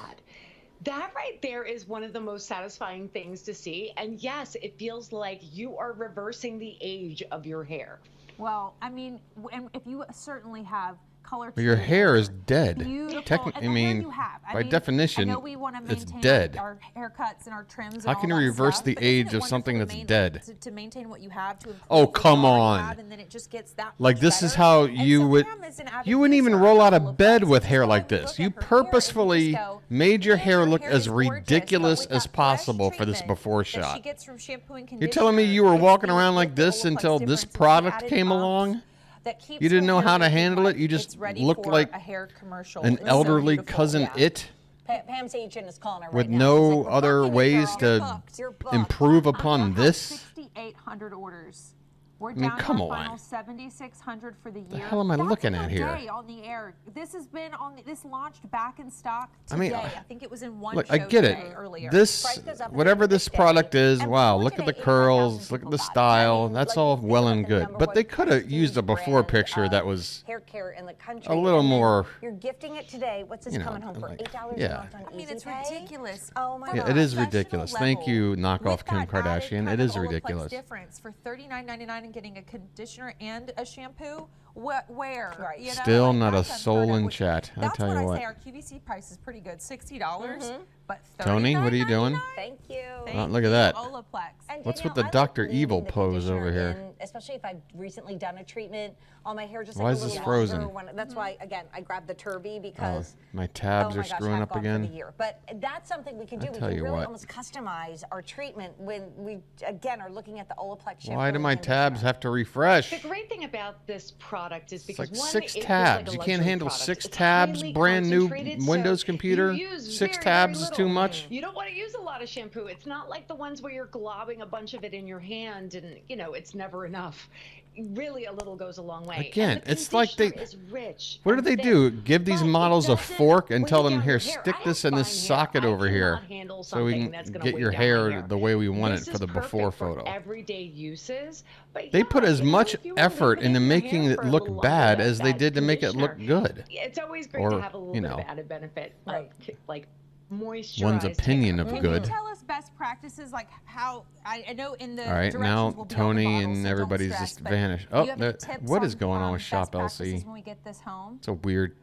That right there is one of the most satisfying things to see. And yes, it feels like you are reversing the age of your hair. Well, I mean, and if you certainly have color But your to hair is dead. Beautiful. And I the hair mean, you have. I by mean, definition, I know we want to it's maintain dead. our haircuts and our trims. How and can all you that reverse stuff, the but isn't age it of something wonderful that's to dead? to maintain what you have, to improve Oh, what come you already on. have, and then it just gets that Like much this is better. how And you so would. Pam is an avid You wouldn't even user roll of out of bed Olaplex, with which is hair why like we look this. at You her hair and we purposefully just go, made your "Man, hair her look hair as is gorgeous," but ridiculous with as that fresh possible for this treatment before that she shot. gets from shampoo and You're telling me you were conditioner, walking it's around the like this Olaplex until this difference. It's the product added came umph along? that keeps You didn't her know hair how to looking handle like it? You just it's ready looked for like a hair commercial. an It's so elderly beautiful. cousin it? Pam's agent is calling her With right now. no She's like, "We're other booking you, ways girl. to You're booked. You're booked." improve upon this? 6,800 orders. We're I mean, down come to our on. final 7,600 for the year. The hell am I That's looking in a at here? day on the air. This has been on. This launched back in stock I today. mean, I think it was in one Look, show I get it. today earlier. This, whatever this product is, wow, look at the curls, look at the style. That's all well and good. But they could have used a before picture that was hair care in the country. a little and then more. You're gifting it today. What's this you know, coming home for? like, $8 yeah. a month on I mean, Easy it's Pay? ridiculous. Oh my Yeah, God. it is Professional ridiculous. Thank you, level, knockoff with Kim that added Kardashian. kind It of is Olaplex ridiculous. difference for $39.99 and getting a conditioner and a shampoo. Where? Right. You know, Still like, not a that's unheard soul of, in which- chat. I That's tell when you I what. say our QVC price is pretty good, $60, but Tony, what are you doing? Thank you. Oh, look at that. Olaplex. And, What's you with know, the I Dr. leaving Evil the pose over conditioner here? in, especially if I've recently done a treatment on my hair, just Why like is a this little frozen? longer that's why, again, I grabbed the Turby because My tabs oh my are gosh, screwing I've up gone for again. the year. But that's something we can do. We tell can you really what. almost customize our treatment when we, again, are looking at the Olaplex shampoo. Why do and my conditioner. tabs have to refresh? The great thing about this product is because like one, 6 it feels tabs. like a You can't luxury handle product. 6 It's tabs, highly brand new concentrated, so Windows computer. you use 6 very, tabs very is too little. much. You don't want to use a lot of shampoo. It's not like the ones where you're globbing a bunch of it in your hand and, you know, it's never enough. Really, a little goes a long way. Again, And the it's like they. conditioner is rich What do and they thick, do? Give these but it models a doesn't fork and weigh tell them, down here, your hair. stick I this have in this fine socket hair. over I here, cannot handle so we something can that's gonna get weigh your down my hair the way we want This it for is the before perfect for photo. everyday uses. But They yeah, put as you know, much if you wanna leave effort it in into your making hair it for a look little longer, bad as they that did to make it look conditioner, good. It's always great Or, to have a little you bit know, of added benefit of like moisturized One's opinion hair. of Can good. you tell us best practices, like how I know in the All right, directions now will be on the Tony bottle, and so don't everybody's stress, just but vanished. do Oh, you have any that- tips what is on, going on with best Shop practices LC? when we get this home? It's a weird.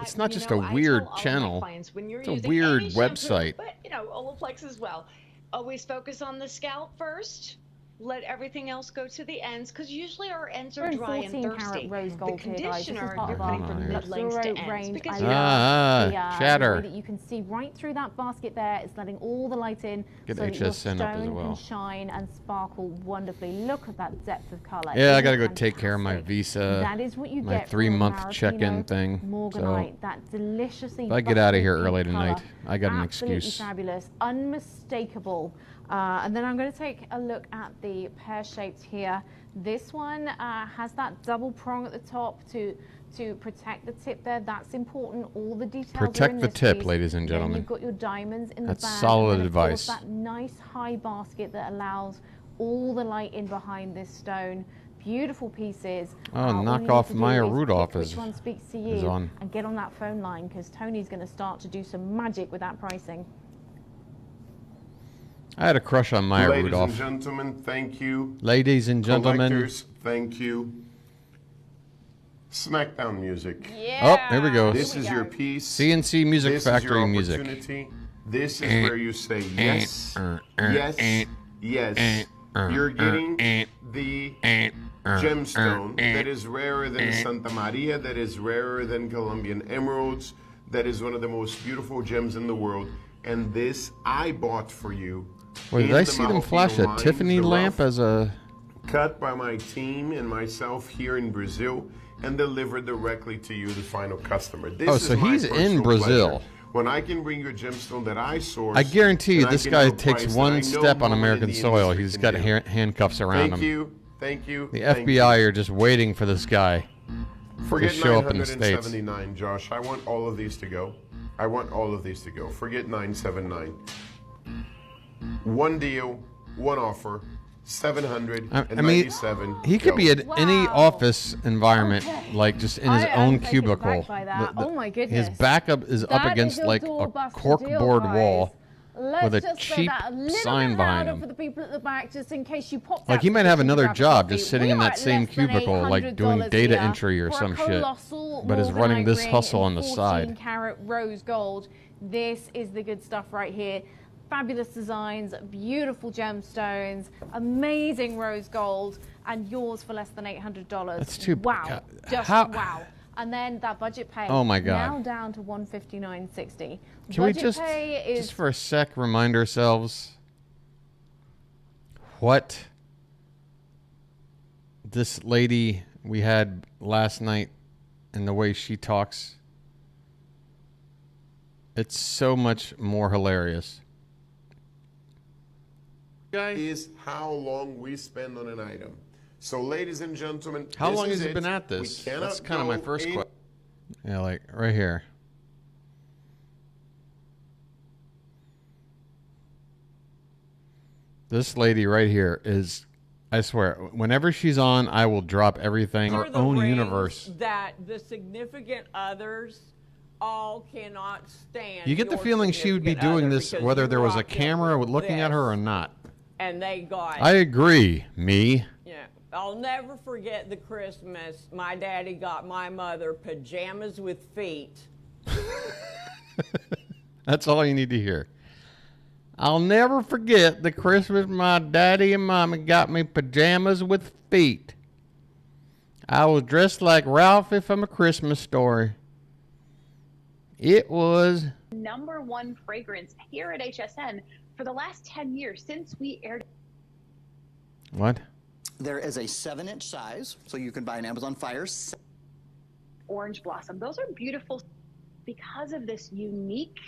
It's not You just know, a I weird tell all of my channel. clients, when you're It's a using weird any shampoo, website. but you know, Olaplex as well. Always focus on the scalp first. Let everything else go to the ends, because usually our ends We're are in dry and 14 thirsty. carat rose The gold here, guys. This is conditioner part you're of our putting from mid lengths to fluoro ends range. because I you love the chatter. way that you can see right through that basket there. It's letting all the light in Get so that your HSN up as stone well. can shine and sparkle wonderfully. Look at that depth of color. Yeah, I Isn't gotta it go take care of my fantastic? visa. That is what you my get 3-month from a check-in maraschino thing. Morganite, So that deliciously if I get out of here bubbly early pink tonight, color. I got an Absolutely excuse. fabulous, unmistakable. And then I'm going to take a look at the pear shaped here. This one has that double prong at the top to protect the tip there. That's important. All the details are Protect in the this tip, piece. ladies and Then gentlemen. you've got your diamonds in That's the bag. solid and then, of course, advice. that nice high basket that allows all the light in behind this stone. Beautiful pieces. Oh, All you knock need off to do Maya is Rudolph pick is which one speaks to is you on. and get on that phone line, because Tony's going to start to do some magic with that pricing. I had a crush on Maya Ladies Rudolph. and gentlemen, thank you. Ladies and gentlemen. Collectors, thank you. Smackdown music. Oh, here we go. This is your piece. CNC Music This Factory is your music. opportunity. This is where you say yes, yes, yes. You're getting the gemstone that is rarer than Santa Maria, that is rarer than Colombian emeralds, that is one of the most beautiful gems in the world. And this I bought for you. Wait, did in I the see them flash Malfino a mines, Tiffany the lamp rough, as a... cut by my team and myself here in Brazil and delivered directly to you, the final customer. This Oh, is so my he's in personal Brazil. pleasure. When I can bring you a gemstone that I source, I guarantee you and I this can guy have a takes price that I one know step no on one in American the soil. industry He's can got do. handcuffs around Thank him. you, thank you. The thank FBI you. are just waiting for this guy Forget to show up in the States. 979, Josh. I want all of these to go. I want all of these to go. Forget 979. One deal, one offer, 797. he could go. be at any office environment, like just in his I am own taken cubicle. aback by that. Oh my goodness. His backup is up That against is a like a doorbuster cork deal, board guys. wall. let's with a just say cheap that a little sign bit behind louder him. for the people at the back, just in case you popped Like out he to might the have kitchen to another grab a job coffee. just sitting We in are that at same less than cubicle, like doing $800 data here entry or for a some shit, colossal but is running this morganite hustle ring on the in side. 14-karat rose gold. This is the good stuff right here. Fabulous designs, beautiful gemstones, amazing rose gold, and yours for less than $800. That's too wow, God, just how- wow. And then that budget pay. Oh my God. Now down to $159.60. Can we Budget just pay is for a sec remind ourselves what this lady we had last night and the way she talks? It's so much more hilarious. Is how long we spend on an item. So, ladies and gentlemen, How this long is has it been it. at We this? cannot That's kind of my go first in- question. Yeah, like right here. This lady right here is, I swear, whenever she's on, I will drop everything. Our These are the own rings universe. that the significant others all cannot stand. You get the your feeling she would be significant doing other this because whether you there was a rocked them camera with looking at her or this, not. And they got. I agree, me. Yeah, I'll never forget the Christmas my daddy got my mother pajamas with feet. That's all you need to hear. I'll never forget the Christmas my daddy and mommy got me pajamas with feet. I was dressed like Ralphie from A Christmas Story. It was #1 fragrance here at HSN for the last 10 years since we aired. what? There is a 7-inch size, so you can buy an Amazon Fire. Orange Blossom. Those are beautiful because of this unique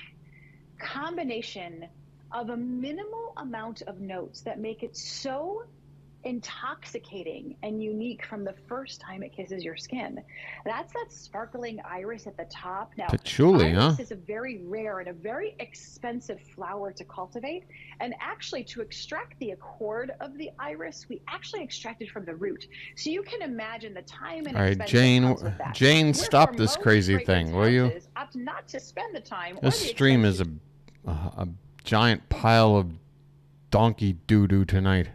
combination of a minimal amount of notes that make it so intoxicating and unique from the first time it kisses your skin. That's that sparkling iris at the top. Now, Patchouli, iris huh? is a very rare and a very expensive flower to cultivate. And actually, to extract the accord of the iris, we actually extract it from the root. So you can imagine the time and All right, expense Jane. that comes with that. Jane, Where stop for this most crazy fragrance thing, will you? houses opt not to spend the time or This the stream is a giant pile of donkey doo-doo tonight.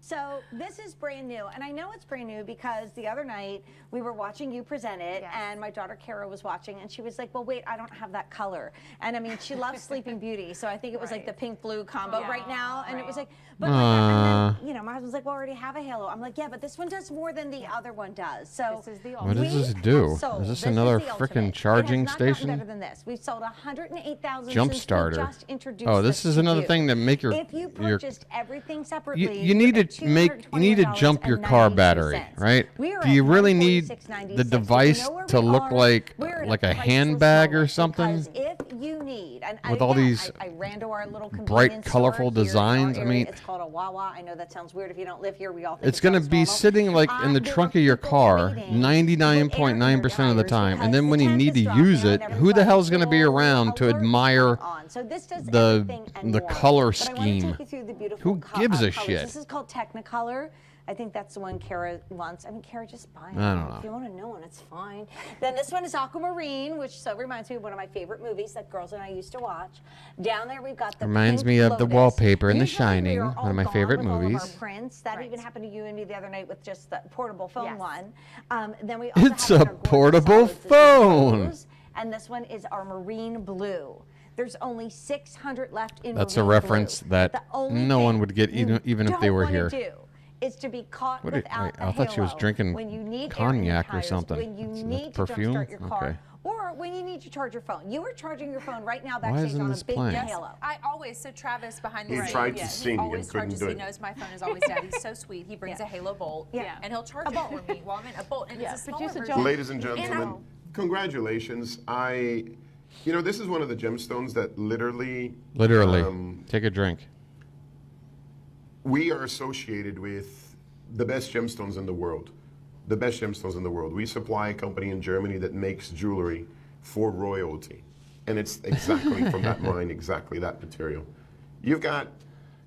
So this is brand new, and I know it's brand new because the other night we were watching you present it, and my daughter Kara was watching, and she was like, well, wait, I don't have that color. And I mean, she loves Sleeping Beauty, so I think it was like the pink-blue combo right now, and it was like, but like, and then, you know, my husband's like, well, I already have a halo. I'm like, yeah, but this one does more than the other one does. So this is the What does this do? Is this another freaking charging station? better than this. We've sold 108,000 Jump since starter. we just introduced Oh, this is another thing that make your If you purchased everything separately, you need to jump your car battery, right? Do you really need the device to look like a handbag or something? If you need, and with all these I ran to our little bright, colorful designs. I mean, it's called a Wawa. I know that sounds weird if you don't live here. We all think it's going to be sitting like in the trunk of your car 99.9% of the time, and then when you need to use it, who the hell's going to be around to admire the color scheme? Who gives a shit? This is called Technicolor. I think that's the one Kara wants. I mean, Kara, just buy it. I don't know. If you want a new one, it's fine. Then this one is Aquamarine, which so reminds me of one of my favorite movies that girls and I used to watch. Down there, we've got the Reminds Pink me of the Lotus. wallpaper in The Usually we Shining, are one all of my gone favorite with all of our movies. prints. That even happened to you and me the other night with just the portable phone one. Then we It's also have a portable phone. and this one is our marine blue. There's only 600 left in That's a marine reference blue. that The only no one thing would get you even if they were don't here. wanna do is to be caught What did- without wait, a I thought she was halo drinking when you need cognac air or something. When you Is that need to perfume? jumpstart your car, Okay. or when you need to charge your phone. You are charging your phone right now Why backstage isn't on this a big playing? halo. I always, so Travis behind the He scene, tried to yeah, sing he and always couldn't charges, do he it. knows my phone is always dead. He's so sweet. He brings a Halo Bolt, and he'll charge it for me while I'm in a Bolt, and it's a smaller version. Ladies and gentlemen, congratulations. You know, this is one of the gemstones that literally, Take a drink. we are associated with the best gemstones in the world. The best gemstones in the world. We supply a company in Germany that makes jewelry for royalty. And it's exactly from that mine, exactly that material. You've got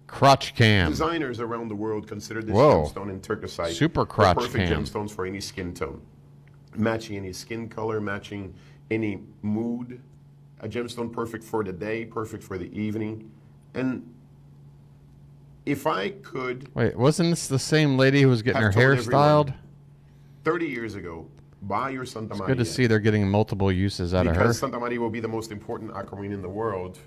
crotch cam. Designers around the world consider this Whoa. gemstone in Turkesite Super the crotch perfect cam. gemstones for any skin tone. Matching any skin color, matching any mood. a gemstone perfect for the day, perfect for the evening. And if I could... Wait, wasn't this the same lady who was getting her hair styled? 30 years ago, buy your Santa Maria. It's good to see they're getting multiple uses out of her. Because Santa Maria will be the most important aquamarine in the world.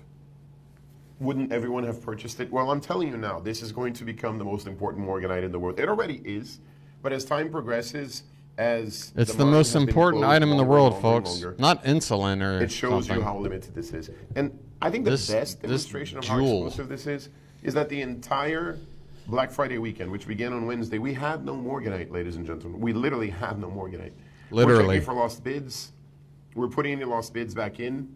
Wouldn't everyone have purchased it? Well, I'm telling you now, this is going to become the most important morganite in the world. It already is, but as time progresses, as it's the most important item in the world, folks. Not insulin or it shows something. you how limited this is. And I think the best demonstration of how exclusive this is that the entire Black Friday weekend, which began on Wednesday, we had no morganite, ladies and gentlemen. We literally had no morganite. Literally. We're checking for lost bids. We're putting any lost bids back in.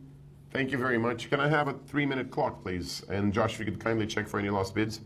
Thank you very much. Can I have a 3-minute clock, please? And Josh, if you could kindly check for any lost bids.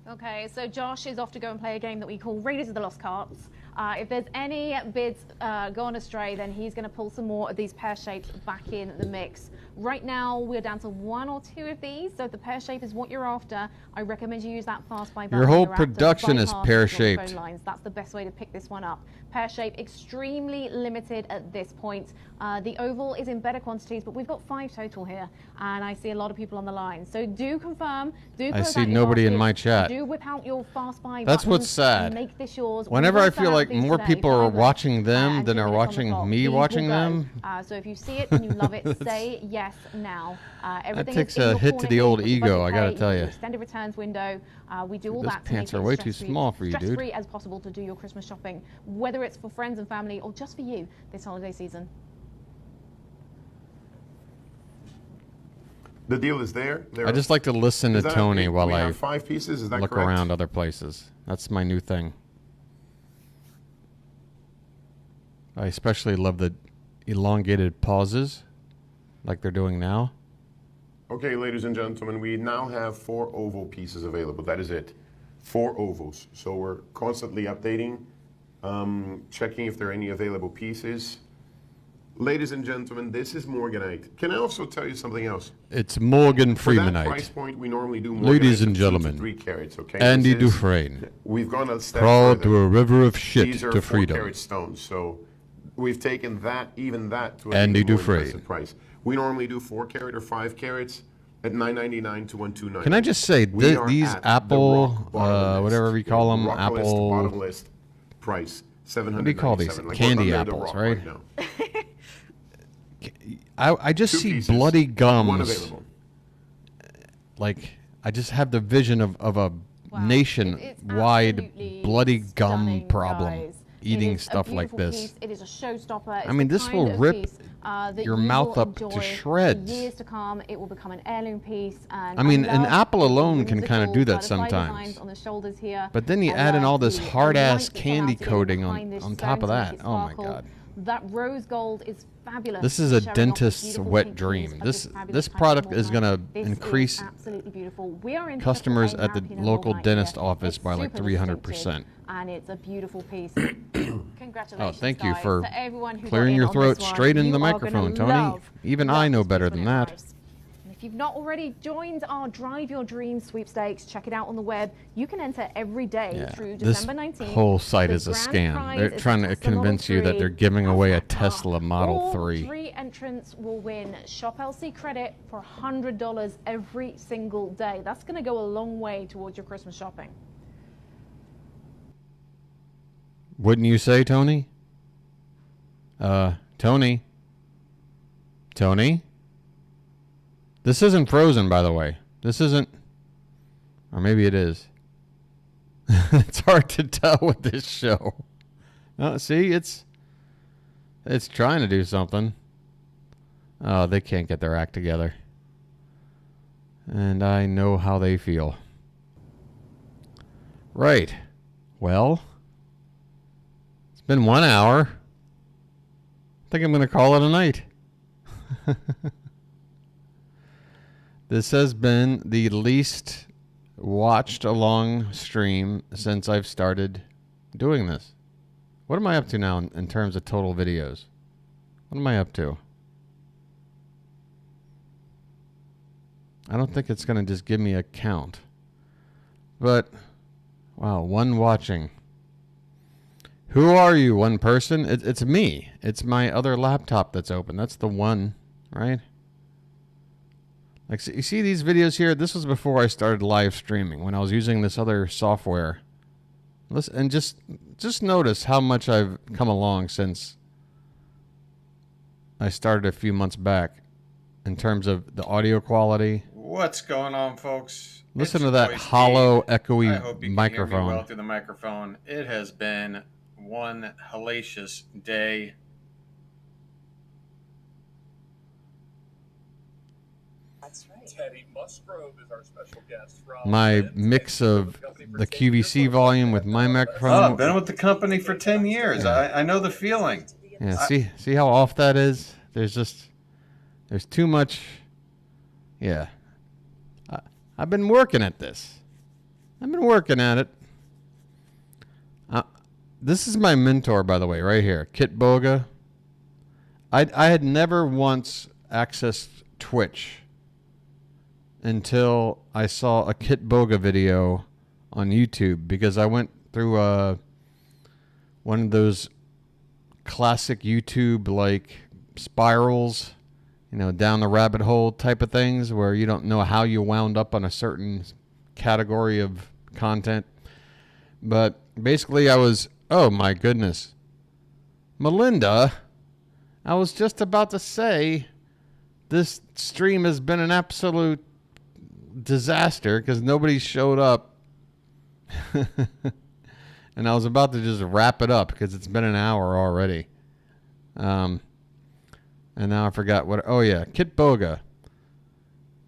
Okay, so Josh is off to go and play a game that we call Raiders of the Lost Carts. If there's any bids gone astray, then he's going to pull some more of these pear shapes back in the mix. Right now, we're down to 1 or 2 of these, so if the pear shape is what you're after, I recommend you use that fast buy button. Your whole production is pear-shaped. That's the best way to pick this one up. Pear shape, extremely limited at this point. The oval is in better quantities, but we've got 5 total here, and I see a lot of people on the line. So do confirm. I see nobody in my chat. Do whip out your fast buy That's button what's sad. Make this yours. Whenever I feel like more people are watching them than are watching me watching them. So if you see it and you love it, say yes now. That takes a hit to the old ego, I gotta tell you. Extended returns window. We do all Those that to pants make are it way too small for you, dude. stress-free as possible to do your Christmas shopping, whether it's for friends and family or just for you this holiday season. The deal is there. I just like to listen to Tony while I 5 pieces. Is that look correct? around other places. That's my new thing. I especially love the elongated pauses like they're doing now. Okay, ladies and gentlemen, we now have 4 oval pieces available. That is it. 4 ovals. So we're constantly updating, checking if there are any available pieces. Ladies and gentlemen, this is morganite. Can I also tell you something else? It's Morgan For that Freemanite. price point, we normally do morganite. Ladies and 2 to gentlemen, 3 carats, okay? Andy This is- Dufresne. We've gone a step crawled further. through a river of shit These are to 4 freedom. carat stones, so we've taken that, even that, to a Andy even more Dufresne. impressive price. We normally do 4 carat or 5 carats at $9.99 to $129. Can I just say, We are these at the apple, rock bottom of the list. whatever we call them, Rock list, apple, bottom list price, $797. what do you call these? Like, Candy we're under the apples, rock right? now. I just 2 see pieces, bloody 1 gums. available. Like, I just have the vision of a nationwide bloody gum problem. Eating stuff like this. It is a showstopper. I mean, this will rip your mouth up to shreds. Years to come, it will become an heirloom piece. And I mean, an love apple the alone can kind of do that butterfly sometimes. designs on the shoulders here. But then you I add in love all this the hard-ass light that's candy allowed to go coating behind this on top of stone to that. make it Oh my sparkle. God. That rose gold is fabulous. This is a showing off dentist's beautiful wet pink dream. hues of This fabulous product Pinot is going to This is increase absolutely beautiful. We are in customers Triple A at the Pinot local Noir dentist here. office It's by like super 300%. distinctive, and it's a beautiful piece. Congratulations, Oh, thank you guys. for To everyone who clearing got in your on throat this one, straight into you the are microphone, gonna Tony. Even I know better than that. And if you've not already joined our Drive Your Dreams sweepstakes, check it out on the web. You can enter every day through This December 19th. whole site The is a grand scam. prize They're is trying to Tesla Model convince you that 3. they're giving away a Tesla Model All 3. 3 entrants will win Shop LC credit for $100 every single day. That's going to go a long way towards your Christmas shopping. Wouldn't you say, Tony? Tony? Tony? This isn't Frozen, by the way. This isn't... Or maybe it is. It's hard to tell with this show. See, it's trying to do something. Oh, they can't get their act together. And I know how they feel. Right. Well... It's been 1 hour. I think I'm going to call it a night. This has been the least watched along stream since I've started doing this. What am I up to now in terms of total videos? What am I up to? I don't think it's going to just give me a count. But, wow, 1 watching. Who are you, 1 person? It's me. It's my other laptop that's open. That's the 1, right? Like, you see these videos here? This was before I started live streaming, when I was using this other software. Listen, and just notice how much I've come along since I started a few months back in terms of the audio quality. What's going on, folks? Listen It's to that Voice hollow, Steve. I echoey hope you can microphone. hear me well through the microphone. It has been one hellacious day. That's right. Teddy Musgrove is our special guest from My mix of the QVC volume with my microphone. Oh, I've been with the company for 10 years. Yeah. I know the feeling. Yeah, see how off that is? There's too much. Yeah. I've been working at this. I've been working at it. This is my mentor, by the way, right here, Kit Boga. I had never once accessed Twitch until I saw a Kit Boga video on YouTube, because I went through one of those classic YouTube like spirals, you know, down the rabbit hole type of things where you don't know how you wound up on a certain category of content. But basically I was, oh my goodness, Melinda, I was just about to say this stream has been an absolute disaster because nobody showed up. And I was about to just wrap it up because it's been an hour already. And now I forgot what. Oh yeah, Kit Boga.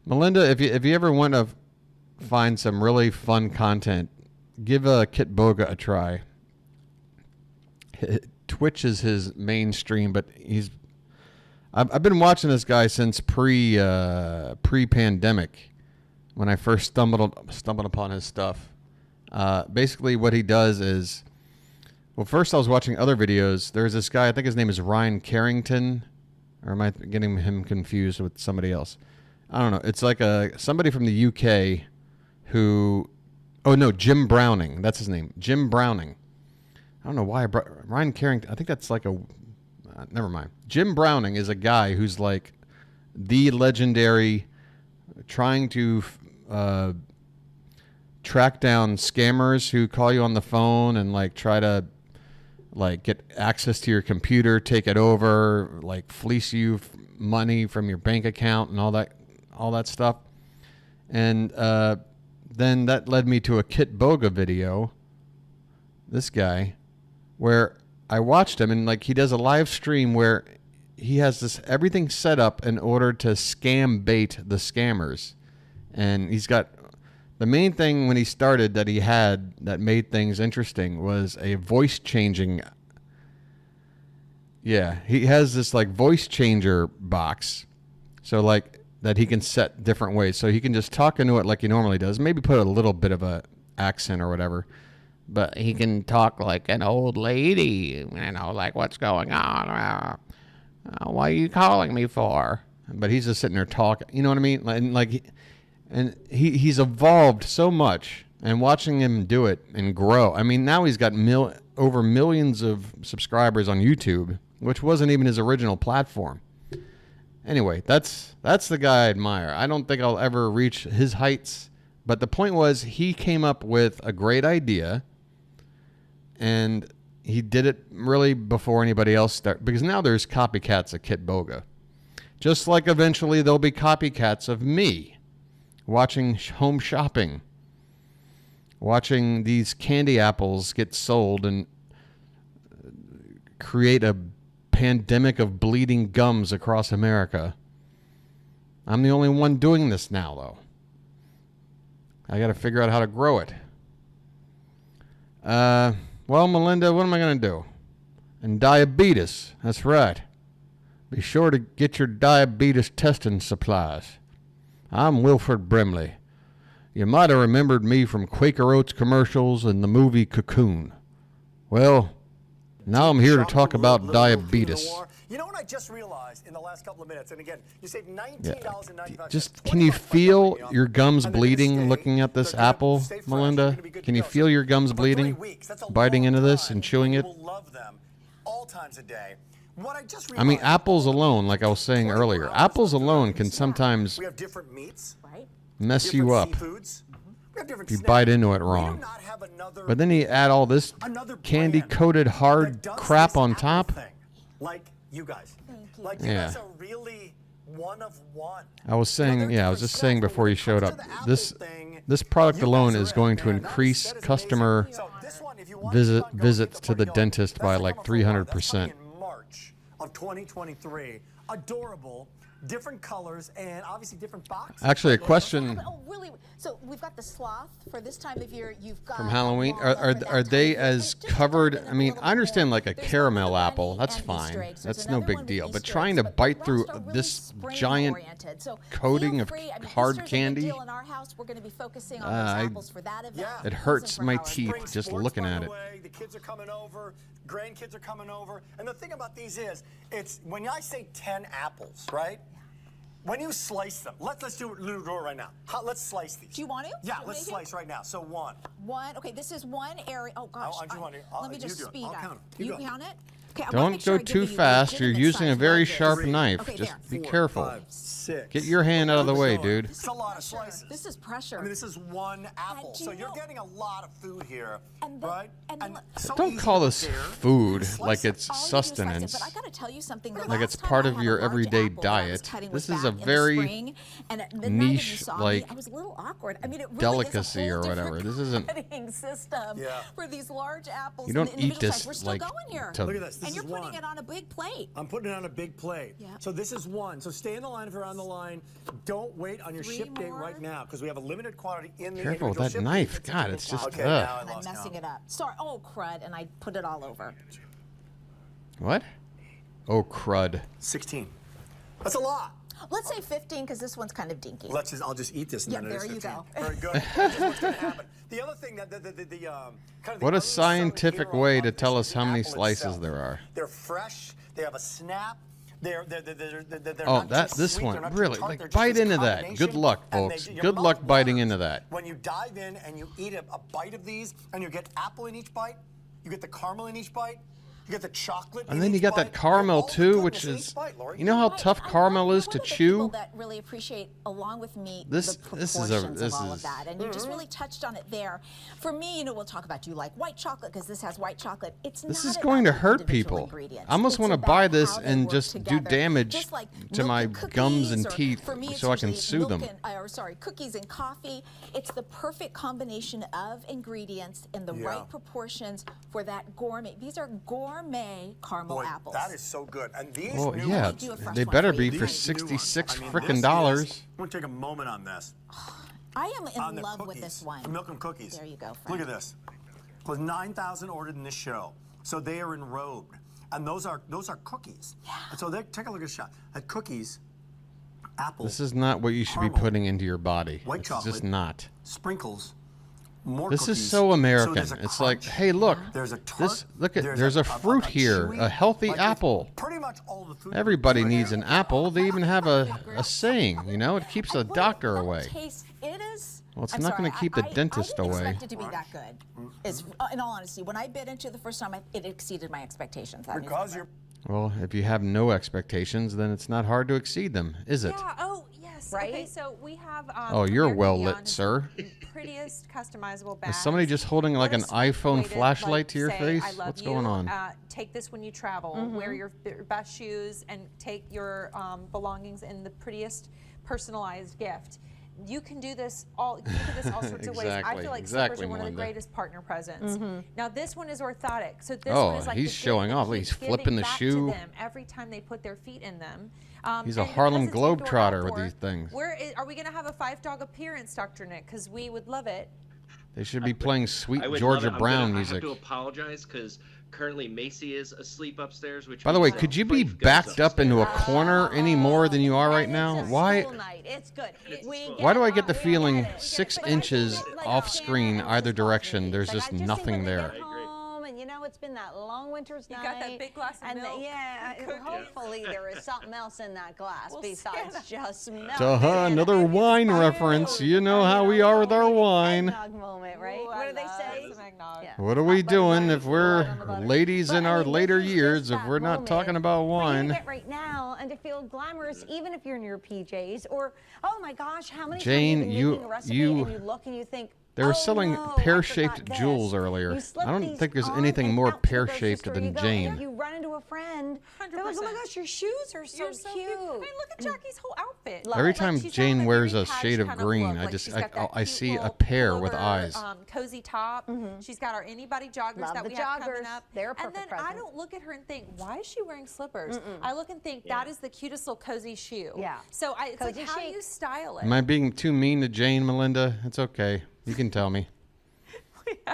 Melinda, if you ever want to find some really fun content, give Kit Boga a try. Twitch is his mainstream, but I've been watching this guy since pre-pandemic when I first stumbled upon his stuff. Basically what he does is, well, first I was watching other videos. There's this guy, I think his name is Ryan Carrington, or am I getting him confused with somebody else? I don't know. It's like somebody from the UK who, oh no, Jim Browning. That's his name. Jim Browning. I don't know why Ryan Carrington. I think that's like never mind. Jim Browning is a guy who's like the legendary, trying to track down scammers who call you on the phone and like try to like get access to your computer, take it over, like fleece you money from your bank account and all that stuff. And then that led me to a Kit Boga video, this guy, where I watched him, and like he does a live stream where he has everything set up in order to scam bait the scammers. And he's got the main thing when he started that he had that made things interesting was a voice changing. Yeah, he has this like voice changer box. So like that he can set different ways. So he can just talk into it like he normally does. Maybe put a little bit of a accent or whatever. But he can talk like an old lady, you know, like, what's going on? What are you calling me for? But he's just sitting there talking, you know what I mean? And he's evolved so much, and watching him do it and grow. I mean, now he's got over millions of subscribers on YouTube, which wasn't even his original platform. Anyway, that's the guy I admire. I don't think I'll ever reach his heights, but the point was he came up with a great idea, and he did it really before anybody else started, because now there's copycats of Kit Boga. Just like eventually there'll be copycats of me watching home shopping, watching these candy apples get sold and create a pandemic of bleeding gums across America. I'm the only one doing this now, though. I got to figure out how to grow it. Well, Melinda, what am I going to do? And diabetes, that's right. Be sure to get your diabetes testing supplies. I'm Wilford Brimley. You might have remembered me from Quaker Oats commercials and the movie Cocoon. Well, now I'm here to talk about diabetes. You know what I just realized in the last couple of minutes? And again, you saved $19.95. Just, can you feel your gums bleeding looking at this apple, Melinda? Can you feel your gums bleeding, biting into this and chewing it? Love them all times a day. What I just I mean, apples alone, like I was saying earlier, apples alone can sometimes we have different meats, right? mess you up Seafoods. We have different if you snacks. bite into it wrong. But then you add all this candy-coated hard crap on top. Like you guys. Like you Yeah. guys are really one of one. I was saying, I was just saying before you showed up, this product alone is going to increase customer visits to the dentist by like 300%. March of 2023. Adorable. Different colors and obviously different boxes. Actually, a question Oh, really? So we've got the sloth for this time of year. You've got from Halloween. Are they as covered? I mean, I understand like a caramel apple. That's fine. That's no big deal. But trying to bite through this giant coating of hard candy, it hurts my teeth just looking at it. The kids are coming over. Grandkids are coming over. And the thing about these is, it's when I say 10 apples, right? When you slice them, let's do it right now. Let's slice these. Do you want to? Yeah, let's slice right now. So one. One. Okay, this is one area. Oh gosh. Let me just speed up. Count You count it? Okay, Don't go too fast. You're using a very sharp knife. Okay, just there. be careful. 5, 6. Get your hand out of the way, dude. It's a lot of slices. This is pressure. I mean, this is one apple. So you're getting a lot of food here, right? And so Don't call this food like it's sustenance. But I got to tell you something. Like it's part of your everyday diet. This is a very niche, like, I was a little awkward. I mean, it really delicacy is a or whole whatever. different This isn't. cutting system for these large apples. You don't and the eat individual this size. We're still like going here. to- Look at this. This And you're is putting one. it on a big plate. I'm putting it on a big plate. Yeah. So this is one. So stay in the line if you're on the line. Don't wait on your 3 ship date more. right now because we have a limited quantity in the Careful with individual that ship knife. dates. God, it's just. Okay, ugh. now I I'm lost messing count. it up. Sorry. Oh, crud. And I put it all over. What? Oh, crud. 16. That's a lot. Let's say 15 because this one's kind of dinky. I'll just eat this. And Yeah, then it is there you 15. go. Very good. This is what's going to happen. The other thing that kind of the What a unsung scientific hero way of to this tell is us the how many apple slices itself. there are. They're fresh. They have a snap. They're Oh, not just this sweet, one, they're not too really, tart, like they're just bite this into that. combination, Good luck, and folks. your Good mouth luck biting waters into that. When you dive in and you eat a bite of these, and you get apple in each bite, you get the caramel in each bite, you get the chocolate. And then you got that caramel too, which is, you know how tough caramel is to chew? That really appreciate, along with me, This- the this is proportions a- of this all is- of that. And you just really touched on it there. For me, we'll talk about, do you like white chocolate? Because this has white chocolate. It's This not is going to about hurt individual people. ingredients. I almost It's want to about buy this how they and work just do together. damage Just like to milk my and gums and cookies, or teeth for me, it's so I can usually sue milk them. cookies and coffee. It's the perfect combination of ingredients in the right proportions for that gourmet. These are gourmet caramel apples. That is so good. And these Oh, new yeah. ones, They better be for these new ones, 66 I mean, frickin' this is- dollars. I'm going to take a moment on this. I am On in the love with cookies, this one. the milk and cookies. There you go, Look friend. at this. With 9,000 ordered in this show, so they are enrobed, and those are cookies. Yeah. And so take a look at the shot. At cookies, apple. This is not what you should be caramel, putting into your body. white It's chocolate, just not. sprinkles. More This cookies. is so American. there's a It's like, crunch. hey, look, There's a tart, this. Look at there's a fruit here, chewy, a healthy like it's apple. Pretty much all the food. Everybody needs an apple. They even have a saying, you know, it keeps the doctor away. Taste, it is. Well, it's I'm not sorry, going to keep the dentist I didn't away. expect it to be that good. It's, in all honesty, when I bit into it the first time, it exceeded my expectations. Because you're. Well, if you have no expectations, then it's not hard to exceed them, is it? Yeah. Oh, yes. Right? Okay, so we have. Oh, you're American well Beyond lit, is sir. the prettiest customizable bag. Is somebody just holding like an iPhone flashlight to your face? I love What's you. going on? Take this when you travel. Wear your best shoes and take your belongings in the prettiest personalized gift. You can do this all. You can do this all sorts of ways. I Exactly, feel like exactly, slippers are one of the Melinda. greatest partner presents. Now this one is orthotic. So this Oh, one is like he's the gift showing that off. keeps He's flipping giving the back shoe. to them every time they put their feet in them. He's a and Harlem because it's indoor Globetrotter with outdoor, these things. Are we going to have a 5-dog appearance, Dr. Nick? Because we would love it. They should be playing sweet I would Georgia love it. Brown I music. have to apologize because currently Macy is asleep upstairs. Which By the way, means could you that be Frank goes backed up into a upstairs. corner any more than you are right now? Why? Night. It's good. Why do I get the feeling 6 inches off screen either direction? There's just nothing there. Home, and it's been that long winter's night. You got that big glass of milk. Hopefully there is something else in that glass besides just milk. Another wine reference. You know how we are with our wine. Eggnog moment, right? What do they say? Yeah. What are we doing if we're ladies in our later years if we're not talking about wine? Get right now and to feel glamorous, even if you're in your PJs, or oh my gosh, how many Jane, times you've been making a recipe and you look and you think, they were oh, selling no, pear-shaped jewels earlier. I don't think there's anything more pear-shaped than Jane. You run into a friend. They're like, oh my gosh, your shoes are so cute. I mean, look at Jackie's whole outfit. Every time Jane wears a shade of green, I see a pear with eyes. Cozy top. She's got our anybody joggers that we have coming up. They're and then I don't look at her and think, why is she wearing slippers? I look and think that is the cutest little cozy shoe. Yeah. So it's like, how do you style it? Am I being too mean to Jane, Melinda? It's okay. You can tell me.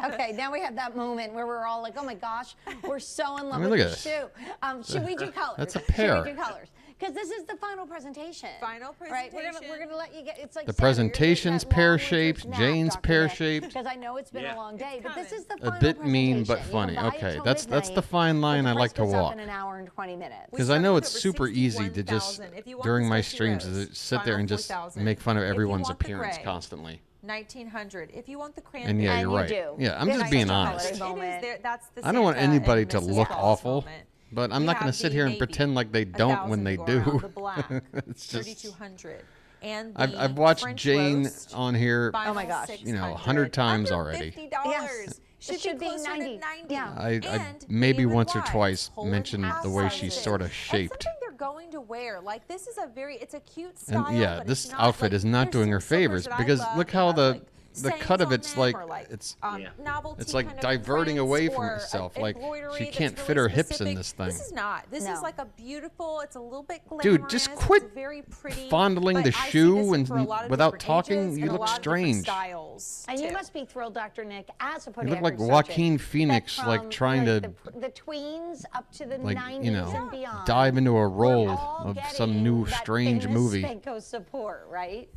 Okay, now we have that moment where we're all like, oh my gosh, we're so in love look with at the this. shoe. Should we do colors? That's a pear. Should we do colors? Because this is the final presentation. Final presentation. Right? We're gonna let you get. It's like The presentation's pear-shaped. Jane's pear-shaped. Because I know it's been a long day, but this is the A final bit mean but presentation. funny. You can buy it Okay, till that's the midnight. fine line The I like price to goes up walk. in an hour and 20 minutes. Because I know it's super easy to just, during my streams, to sit there and just make fun of everyone's appearance constantly. 1900. If you want the cranberry, And yeah, you're right. Yeah, I'm just being honest. It is there. That's the I don't want Santa anybody and to Mrs. look Claus awful, moment. but I'm We not going have to sit the here and navy, pretend like they don't when they 1,000 to go do. around, the black, It's just 3200. And I've watched French Jane roast, on here, Oh my gosh. 100 times already. $50. Yes. Should, It should be be closer 90. to 90. Yeah. I maybe once or twice mentioned the way she's sort of And shaped. something they're going to wear. Like this is it's a cute style. And yeah, but this it's not, outfit like, is not there's doing some her slippers favors that I because love look that how have, the sayings cut of on it's them, like or it's novelty it's like kind of diverting prints away from or herself. Like embroidery she that's can't really fit her hips in specific. this thing. This is not. This is like a beautiful. It's a little bit glamorous. Dude, just quit it's very pretty, fondling but the I see shoe this and for a lot of without different talking, ages you and a look lot of different strange. styles, And you too. must be thrilled, Dr. Nick, as a You look like podiatric Joaquin surgeon, Phoenix, that like from, trying to the tweens up to the like 90s you know and beyond. dive into a role all of getting some new that strange famous movie. Spanko support, right?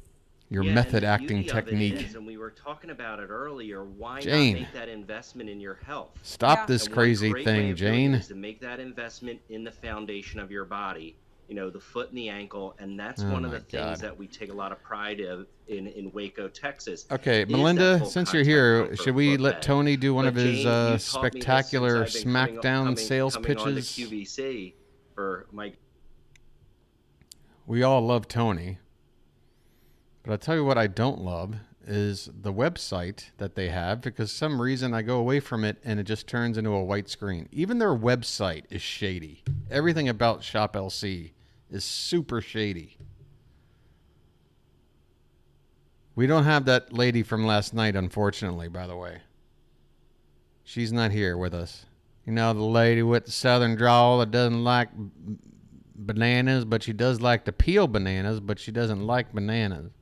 Your Yeah, method and the acting beauty of it technique. is, and we were talking about it earlier, why Jane. not make that investment in your health? Stop this And one crazy great thing, way of doing Jane. it is to make that investment in the foundation of your body, the foot and the ankle, and that's Oh one of my the things God. that we take a lot of pride in Waco, Texas. Okay, is that Melinda, full since you're contact here, comfort should we foot let bed. Tony do one But of his Jane, you taught me this spectacular since I've been SmackDown sales coming on to pitches? QVC for my. We all love Tony. But I'll tell you what I don't love is the website that they have, because some reason I go away from it and it just turns into a white screen. Even their website is shady. Everything about Shop LC is super shady. We don't have that lady from last night, unfortunately, by the way. She's not here with us. You know, the lady with the southern drawl that doesn't like bananas, but she does like to peel bananas, but she doesn't like bananas.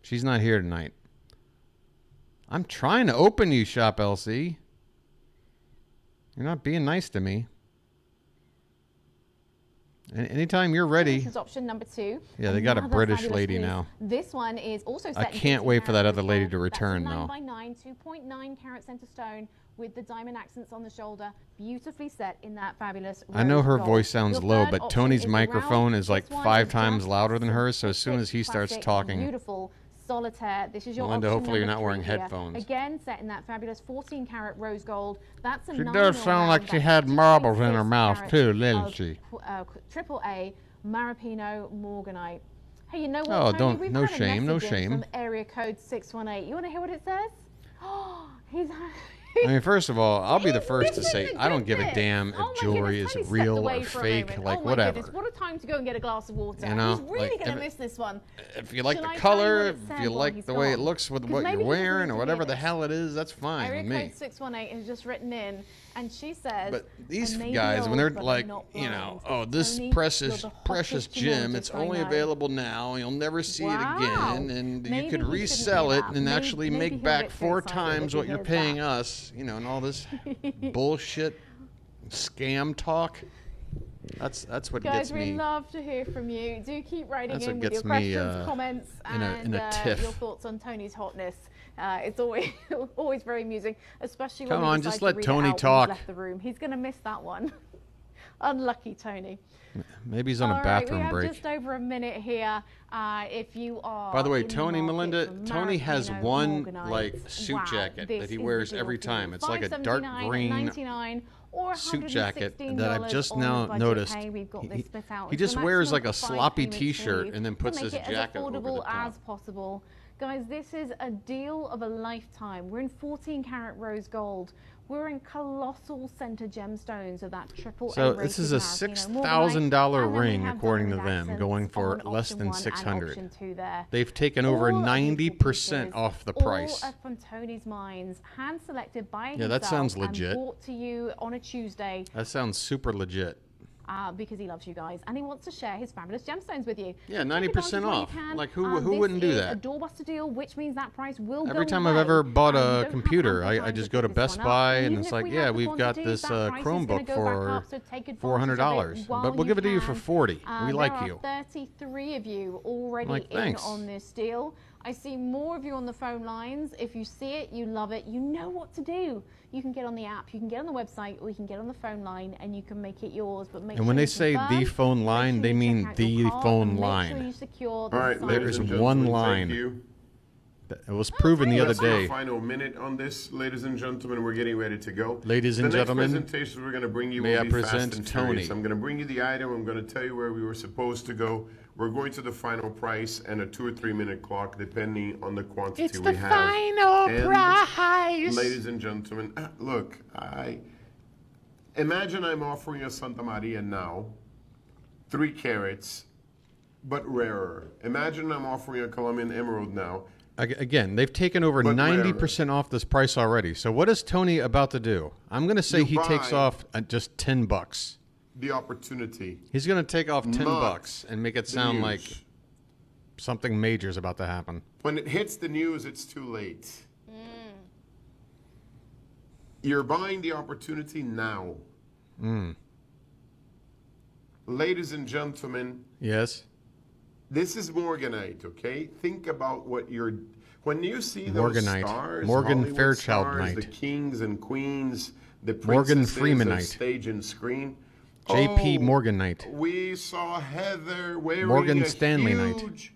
She's not here tonight. I'm trying to open you, Shop LC. You're not being nice to me. Anytime you're ready. This is option number 2. Yeah, they got a Another British fabulous lady piece. now. This one is also set I in can't 15 wait for that carats other as lady well. to return, That's a though. 9x9, 2.9 carat center stone with the diamond accents on the shoulder, beautifully set in that fabulous I know rose her gold. voice sounds Your low, third but option Tony's is the microphone round. is like This one 5 is times just louder than hers, so as soon as he starts classic, talking. Beautiful solitaire. This is your Melinda, option hopefully you're number not wearing 3 here. headphones. Again, set in that fabulous 14 carat rose gold. That's a She 9 does mil sound like round, she that's had marbles in her 2.6 mouth, carats too, didn't of, she? Triple A Maripino Morganite. Hey, you know what? Oh, Tony? don't- We've no had a shame, no message in shame. From area code 618. You want to hear what it says? Oh, he's. I mean, first of all, I'll be the first to This is say a I don't give a goodness. damn if Oh my jewelry goodness, is Tony stepped real away or for a fake, moment. like oh my whatever. Goodness, what a time to go and get a glass of water. You know, He's really like, going if to miss this one. If you like Shall the I tell you color, what it if said you while like he's the way it gone? looks with 'Cause what maybe you're he doesn't wearing need or to whatever hear the this. hell it is, that's fine Area with me. code 618 has just written in, and she says. But these "I may be guys, when old, they're but I'm like, not you know, blind. oh, this Tony, precious, you're the precious hottest gem, it's gemologist I only know." available now, you'll never see Wow. it again, and Maybe you could he shouldn't resell do it that. and Maybe- actually maybe make he'll back get too 4 excited times if what he you're hears paying that. us, you know, and all this bullshit scam talk. That's what Guys, gets we me. love to hear from you. Do keep writing That's in what with your gets me, questions, comments, in and a tiff. your thoughts on Tony's hotness. It's always always very amusing, especially when Come we on, decide just to let read it Tony out when he's talk. left the room. He's going to miss that one. Unlucky Tony. Maybe he's on a All right, bathroom we have break. just over a minute here. If you are. By the way, in Tony, market Melinda, for Tony has Maraschino one Morganite, like suit wow, jacket this that he is wears the deal every for you. time. It's like a dark $579, green $99, or suit jacket that I've just $116 now on budget noticed. pay. We've got this split out He into just a wears maximum like a of 5 sloppy payment T-shirt sleeve and then to puts make his it as jacket over the affordable top. as possible. Guys, this is a deal of a lifetime. We're in 14 karat rose gold. We're in colossal center gemstones of that triple So A this is a Maraschino $6,000 Morganite, and then we ring, have according to diamond them, accents going for on less option than 1 and $600. option 2 there. They've taken over All of these 90% pieces, off the price. All are from Tony's Mines, hand selected by Yeah, himself that sounds and legit. brought to you on a Tuesday. That sounds super legit. Because he loves you guys and he wants to share his fabulous gemstones with you. Yeah, Take 90% advantage while you off. can. Like, who This wouldn't do is that? a doorbuster deal, which means that price will go Every time away. I've ever bought You a don't have computer, ample I time just to go to pick this Best one up. Buy And and even it's if like, we yeah, have the we've got quantities, this that price is gonna Chromebook go back for up, so take advantage $400. of it while But we'll you give it to you for can. 40. We like there you. are 33 of you already Like, in thanks. on this deal. I see more of you on the phone lines. If you see it, you love it, you know what to do. You can get on the app, you can get on the website, or you can get on the phone line and you can make it yours. But make And sure when they you say confirm, the phone line, they mean check out the your card, phone and make sure line. you secure the All right, sign. There ladies is and one gentlemen, line. Thank you. It was proven the other That's our day. final minute on this, ladies and gentlemen. We're getting ready to go. Ladies and gentlemen, the next presentation we're going to bring you may will I be present fast and Tony. furious. I'm going to bring you the item. I'm going to tell you where we were supposed to go. We're going to the final price and a 2 or 3 minute clock, depending on the quantity It's we the have. final And, price. ladies and gentlemen, look, imagine I'm offering a Santa Maria now, 3 carats, but rarer. Imagine I'm offering a Colombian emerald now. Again, they've taken over But 90% off this price already. So what is Tony about to do? I'm going to say You he takes buy- off just $10. The opportunity. He's going to take off $10 Not and make it the sound news. like something major is about to happen. When it hits the news, it's too late. You're buying the opportunity now. Ladies and gentlemen, Yes. this is Morganite, okay? Think about what you're... When you see those Morganite. stars, Morgan Hollywood Fairchild stars, the Knight. kings and queens, the Morgan princesses Freemanite. of stage and screen. J.P. Oh, Morganite. We saw Heather wearing Morgan a Stanley Knight. huge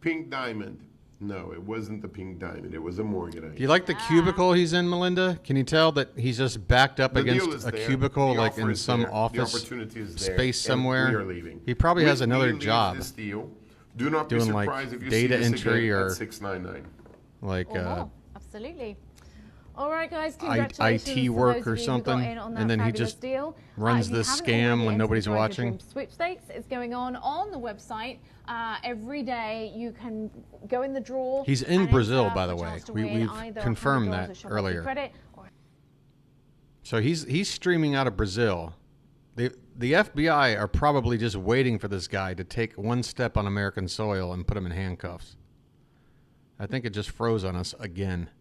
pink diamond. No, it wasn't the pink diamond. It was a Morganite. Do you like the cubicle he's in, Melinda? Can you tell that he's just backed up The deal against is a there. cubicle, The like offer in is some there. The office opportunity is there, space and somewhere? we are leaving. He probably has With me another leaves job. This deal. Do not be Doing, like, surprised if you data see this entry again or- at 699. Like Or more. Absolutely. All right, guys. IT Congratulations to work those or of you who got something, in on that and then he fabulous just deal. runs If you this haven't scam already when entered nobody's the Drive Your watching. Dream Sweepstakes, it's going on the website every day. You can go in the draw. He's in and Brazil, enter by the for a way. chance to We've win either confirmed $100 that of Shopify earlier. Credit or So he's streaming out of Brazil. The FBI are probably just waiting for this guy to take one step on American soil and put him in handcuffs. I think it just froze on us again.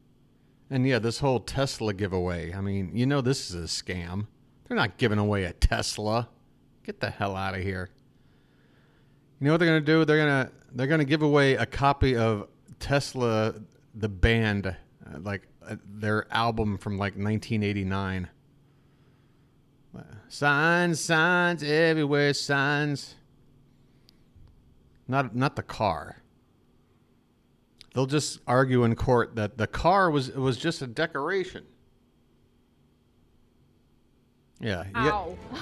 And yeah, this whole Tesla giveaway. I mean, you know this is a scam. They're not giving away a Tesla. Get the hell out of here. You know what they're gonna do? They're gonna give away a copy of Tesla, the band, their album from like 1989. Signs, signs everywhere, signs. Not the car. They'll just argue in court that the car was just a decoration. Yeah,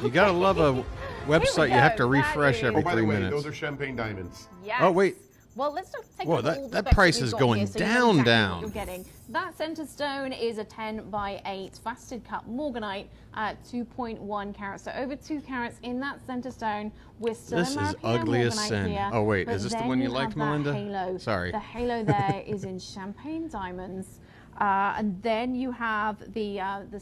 you gotta love a website you have to refresh every Oh, by 3 the way, minutes. those are champagne diamonds. Yes. Oh wait, Well, let's just take Whoa, a look at all the that specs price we've is got going here so you know down, exactly down. what you're getting. That center stone is a 10 by 8 faceted cut Morganite at 2.1 carats. So over 2 carats in that center stone. We're still This in is Maraschino ugly as Morganite sin. here, Oh, wait, but is this the then one you have liked, that Melinda? Halo. Sorry. The halo there is in champagne diamonds. And then you have the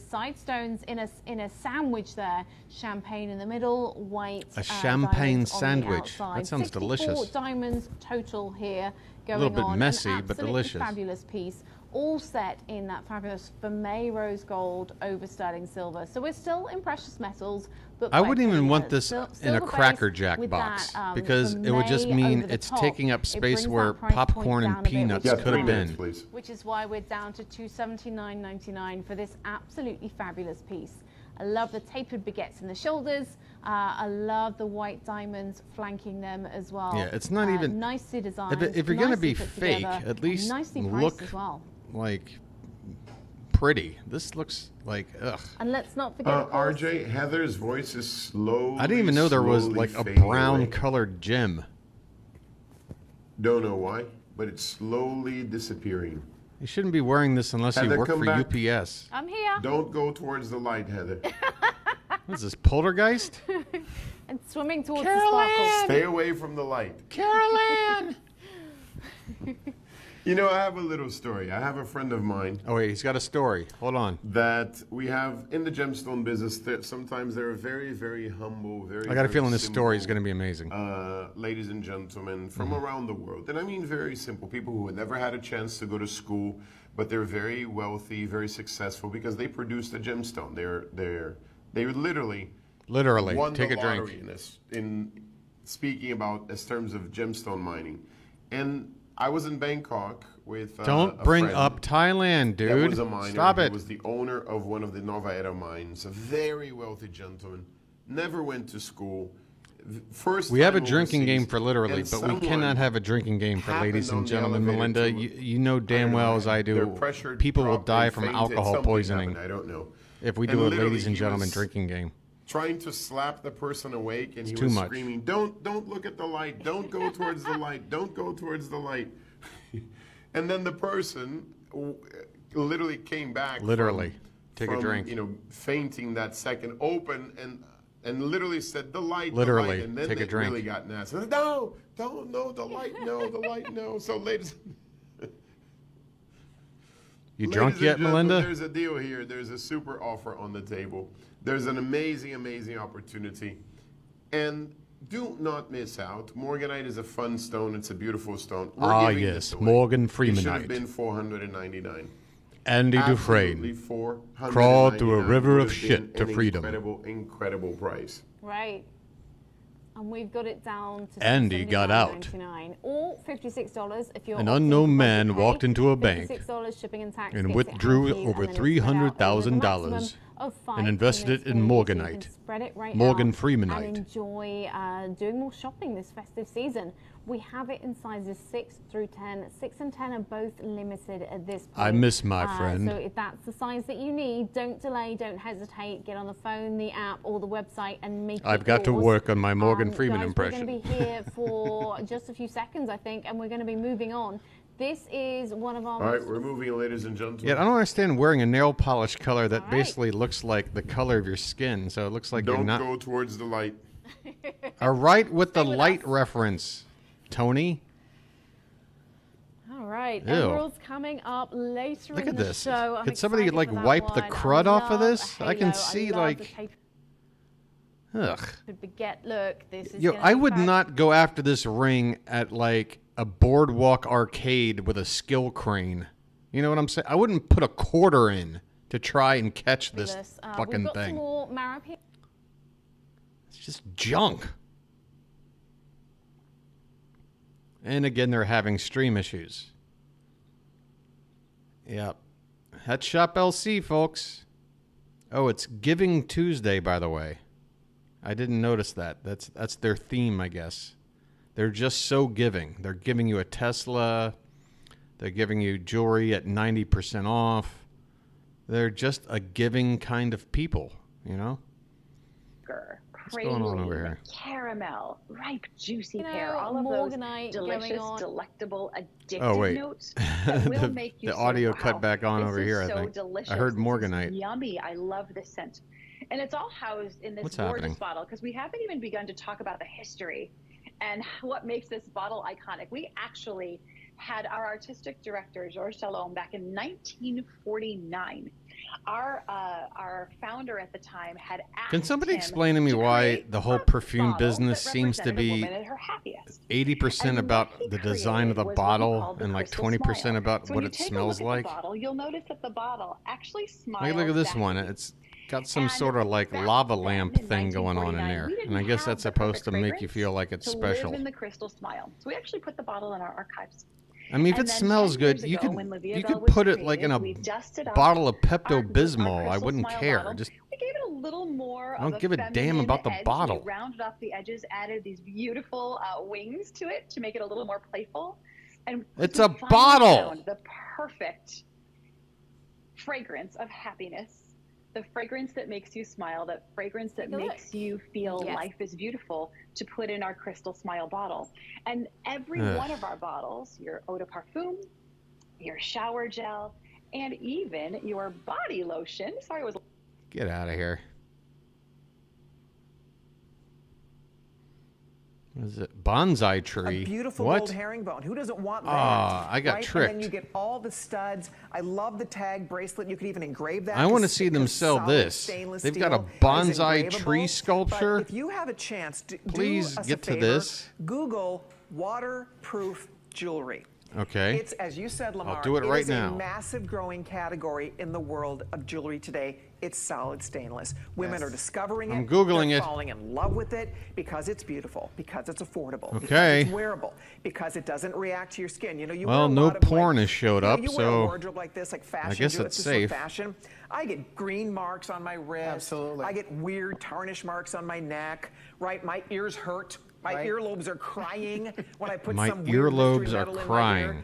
side stones in a sandwich there. Champagne in the middle, white. A champagne diamonds on the sandwich. outside. That sounds 64 delicious. diamonds total here going little bit on. messy, An but absolutely delicious. Fabulous piece, all set in that fabulous vermeil rose gold over sterling silver. So we're still in precious metals, I wouldn't even vitamin want this silver in a base Cracker Jack with box that, because the it would just May mean over the it's top. taking up It space brings where that price point popcorn down and a bit, peanuts which is could have great. been. please. Which is why we're down to $279.99 for this absolutely fabulous piece. I love the tapered baguettes in the shoulders. I love the white diamonds flanking them as well. Yeah, it's not even nicely designed. If you're gonna nicely be put fake, together, at least and nicely priced look as well. like pretty. This looks like ugh. And let's not forget, of course, RJ, Heather's voice is slowly. I didn't even know there was slowly like a fading brown away. colored gem. Don't know why, but it's slowly disappearing. You shouldn't be wearing this unless you Heather, work come for back. UPS. I'm here. Don't go towards the light, Heather. What is this, poltergeist? And swimming towards the sparkles. Stay away from the light. Carolyn! You know, I have a little story. I have a friend of mine. Oh wait, he's got a story. Hold on. That we have in the gemstone business. Sometimes they're very, very humble, very. I got a very feeling this story is simple, going to be amazing. ladies and gentlemen from Mm-hmm. around the world, and I mean very simple people who had never had a chance to go to school, but they're very wealthy, very successful because they produced a gemstone. They literally won take the a drink. lottery in speaking about as terms of gemstone mining, and I was in Bangkok with Don't a bring friend up Thailand, dude. that was a miner. Stop He it. was the owner of one of the Nova Era mines, a very wealthy gentleman, never went to school. First We have a time drinking game overseas, for literally, and but we someone cannot have a drinking game for happened ladies on and the gentlemen. elevator Melinda, to- you know damn well as I their do, pressure people will dropped, die they from fainted, alcohol something poisoning happened, I don't know. if we And do a literally ladies and he gentlemen was drinking game. Trying to slap the person awake, and he too was much. screaming, "Don't look at the light! Don't go towards the light! Don't go towards the light!" And then the person literally came back. Literally. from, Take a from, drink. You know, fainting that second, open and literally said, "The light, Literally, the light." And then take a they drink. really got nasty. No, don't, no, the light, no, the light, no. So, ladies. You Ladies drunk and yet, gentlemen, Melinda? There's a deal here. There's a super offer on the table. There's an amazing, amazing opportunity. And do not miss out. Morganite is a fun stone. It's a beautiful stone. We're Ah, giving yes, this away. Morgan It should have Freemanite. been $499. Andy Absolutely Dufresne $499 crawled through a river would of have shit been to an freedom. Incredible, incredible price. Right. And we've got it down to Andy got out. $79.99, or $56 if you're An opting unknown for man budget pay. walked into a bank $56 shipping and tax and gets it withdrew handed to you, over and then it's spread out over the $300,000 maximum of 5 and invested payments it in for you, so you can Morganite. spread it right Morgan out Freemanite. And enjoy doing more shopping this festive season. We have it in sizes 6 through 10. 6 and 10 are both limited at this point. I miss my friend. So if that's the size that you need, don't delay, don't hesitate. Get on the phone, the app, or the website and make it I've got to yours. work on my Morgan Freeman guys, impression. We're going to be here for just a few seconds, I think, and we're going to be moving on. This is one of our All right, most we're moving, ladies and gentlemen. Yeah, I don't understand wearing a nail polish color that basically looks like the color of your skin. So it looks like you're Don't not. go towards the light. All right, with the light reference, Tony. All right, Ew. Emerald's coming up later Look in at the this. show. I'm Could somebody excited like for that wipe the one. crud I off of love this? I can Halo. see love like. the tape- Ugh. Baguette look. This is Yo, gonna I be would fab- not go after this ring at like a boardwalk arcade with a skill crane. You know what I'm saying? I wouldn't put a quarter in to try and catch this fabulous. fucking We've got thing. some more Maripy. It's just junk. And again, they're having stream issues. Yep. That's Shop LC, folks. Oh, it's Giving Tuesday, by the way. I didn't notice that. That's their theme, I guess. They're just so giving. They're giving you a Tesla. They're giving you jewelry at 90% off. They're just a giving kind of people, you know? What's going on over here? Caramel, ripe, juicy You know, pear, all of Morganite those going delicious, on. delectable, addictive Oh, wait. notes that will make you The say, audio wow, cut back on this over is here, I so think. delicious. I heard This is Morganite. yummy. I love this scent. And it's all housed in this What's gorgeous happening? bottle because we haven't even begun to talk about the history and what makes this bottle iconic. We actually had our artistic director, Georges Salome, back in 1949. Our founder at the time had asked Can somebody him explain to me why the whole perfume business seems to be 80% about the design of the bottle and like 20% about So what when you it take a smells look at like? the bottle, you'll notice that the bottle actually smiles. Look at this back one. at you. It's got some sort of like lava lamp thing going on in there. And I guess that's supposed to make you feel like it's special. Live in the crystal smile. So we actually put the bottle in our archives. I mean, if it smells good, you could put it like in a bottle of Pepto-Bismol. I wouldn't care. Just we gave it a little more. I don't give a damn about the bottle. We rounded off the edges, added these beautiful wings to it to make it a little more playful. And it's a bottle. Found the perfect fragrance of happiness. The fragrance that makes you smile, that fragrance that makes you feel life is beautiful, to put in our Crystal Smile bottle. And every one of our bottles, your eau de parfum, your shower gel, and even your body lotion. Sorry, it was. Get out of here. What is it? Bonsai tree. A beautiful what? gold herringbone. Who doesn't want that? I got right? tricked. And then you get all the studs. I love the tag bracelet. You could even engrave that. I want to see them sell this. They've got a bonsai tree sculpture. But if you have a chance, please get to this. Google waterproof jewelry. Okay. It's, as you said, Lamar, I'll do it right now. It's a massive growing category in the world of jewelry today. It's solid stainless. Women are discovering it. I'm Googling They're it. falling in love with it because it's beautiful, because it's affordable, because Okay. it's wearable, because it doesn't react to your skin. You know, you Well, wear a no lot of, porn like, has showed you know, up, you wear so a wardrobe like this, like fashion. I guess do it it's just for safe. fashion. I get green marks on my wrist. Absolutely. I get weird tarnish marks on my neck. Right, my ears hurt. My earlobes are crying when I put My some weird mystery earlobes are metal in my ear. crying.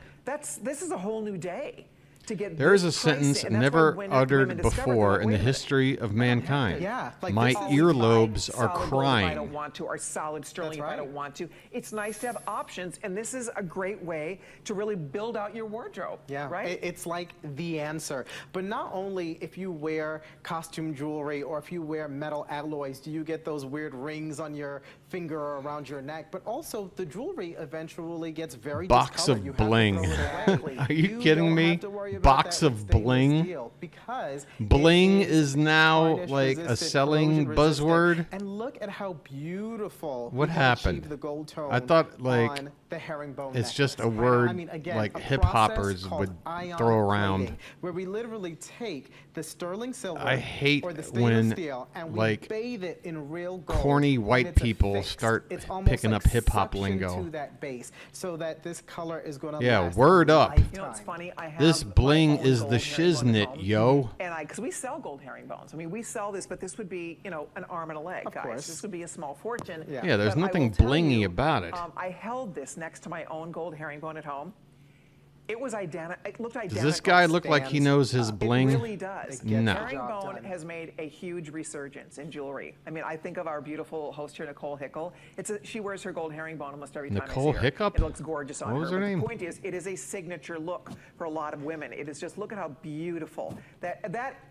This is a whole new day. To get There is a this pricey, sentence and that's never why uttered women discover, before they're in the like, "Wait a history of mankind. Yeah, like My this is earlobes are solid gold if I crying. don't want to, or solid sterling if I don't want to. It's nice to have options, and this is a great way to really build out your wardrobe. Yeah, right. It's like the answer. But not only if you wear costume jewelry or if you wear metal alloys, do you get those weird rings on your finger or around your neck, but also the jewelry eventually gets very Box discolored. of You have to bling. throw it away. Are you kidding don't me? have to worry about Box that of with stainless bling. steel because Bling it is now tarnish like a resistant, selling corrosion resistant, buzzword. And look at how beautiful What we have happened? achieved the gold tone I thought like on the herringbone it's just a necklace. word I mean, again, like a hip process hoppers called would ion throw around. plating, where we literally take the sterling silver I hate or the stainless when, steel and we like, bathe it in real gold. corny and white it's people affixed. start It's almost picking like up hip hop suction lingo. to that base, so that this color is going to Yeah, last word a up. lifetime. You know, it's funny. I have This my bling own is gold the herringbone at shiznit, home. yo. And because we sell gold herringbones. I mean, we sell this, but this would be, you know, an arm and a leg, guys. course. This would be a small fortune. Yeah, there's But I nothing will tell blingy you, about it. I held this next to my own gold herringbone at home. It was identical. It looked identical. Does this guy look like he knows his bling? It really does. No. Herringbone has made a huge resurgence in jewelry. I mean, I think of our beautiful host here, Nicole Hickle. She wears her gold herringbone almost every time Nicole I see her. Hiccup? It looks gorgeous on What was her. her But name? the point is, it is a signature look for a lot of women. It is just, look at how beautiful. That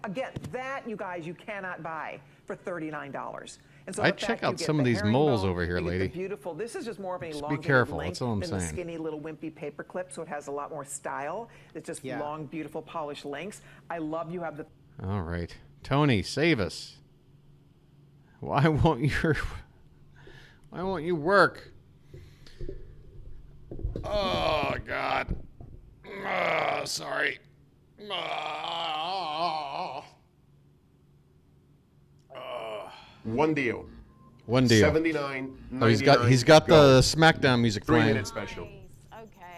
again, that, you guys, you cannot buy for $39. And so I'd the check fact you out get some the of these moles herringbone, over here, you get the lady. beautiful. This is just more of a Just be long careful, link that's all I'm than the saying. skinny little wimpy paper clip, so it has a lot more style. It's just long, beautiful, polished links. I love you have the. All right. Tony, save us. Why won't you work? Oh God. Sorry. One deal. One deal. $79.99. Oh, he's got the SmackDown music 3 playing. minute special.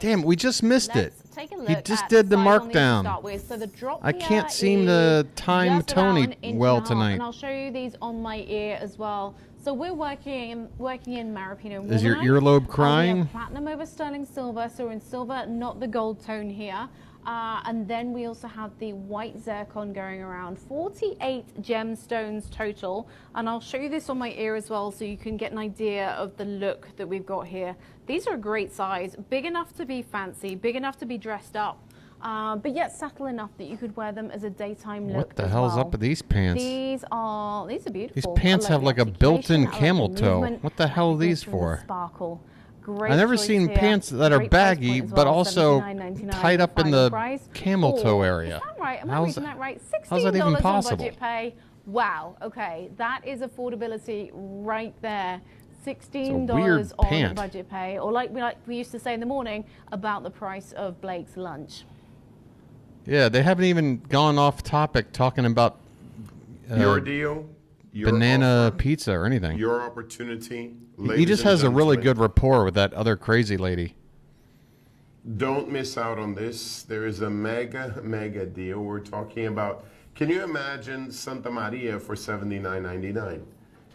Damn, we just missed it. Take a look He just at did the size on these to markdown. start with. So the drop I here can't seem is to time just about Tony an inch well and a half, tonight. And I'll show you these on my ear as well. So we're working in Maripino. Is your Morganite. earlobe We crying? have platinum over sterling silver, so we're in silver, not the gold tone here. And then we also have the white zircon going around, 48 gemstones total. And I'll show you this on my ear as well so you can get an idea of the look that we've got here. These are a great size, big enough to be fancy, big enough to be dressed up, but yet subtle enough that you could wear them as a daytime look. What the as hell's well. up with these pants? These are beautiful. These I pants like have the like a articulation, built-in I like camel the toe. movement, What the hell are these glitter and for? Sparkle. Great I've never choice seen here. pants that are Great price baggy, point as but well, also $79.99 tied up in final the price. camel toe Or- area. Is that right? Am I How's- reading that right? how's that even $16 on possible? budget pay. Wow. Okay, that is affordability right there. $16 weird on pant. budget pay, or like we used to say in the morning, about the price of Blake's lunch. Yeah, they haven't even gone off topic talking about Your deal. Your banana offer, pizza or anything. Your opportunity. He just has a really gentlemen, good rapport with that other crazy lady. Don't miss out on this. There is a mega deal. We're talking about, can you imagine Santa Maria for $79.99?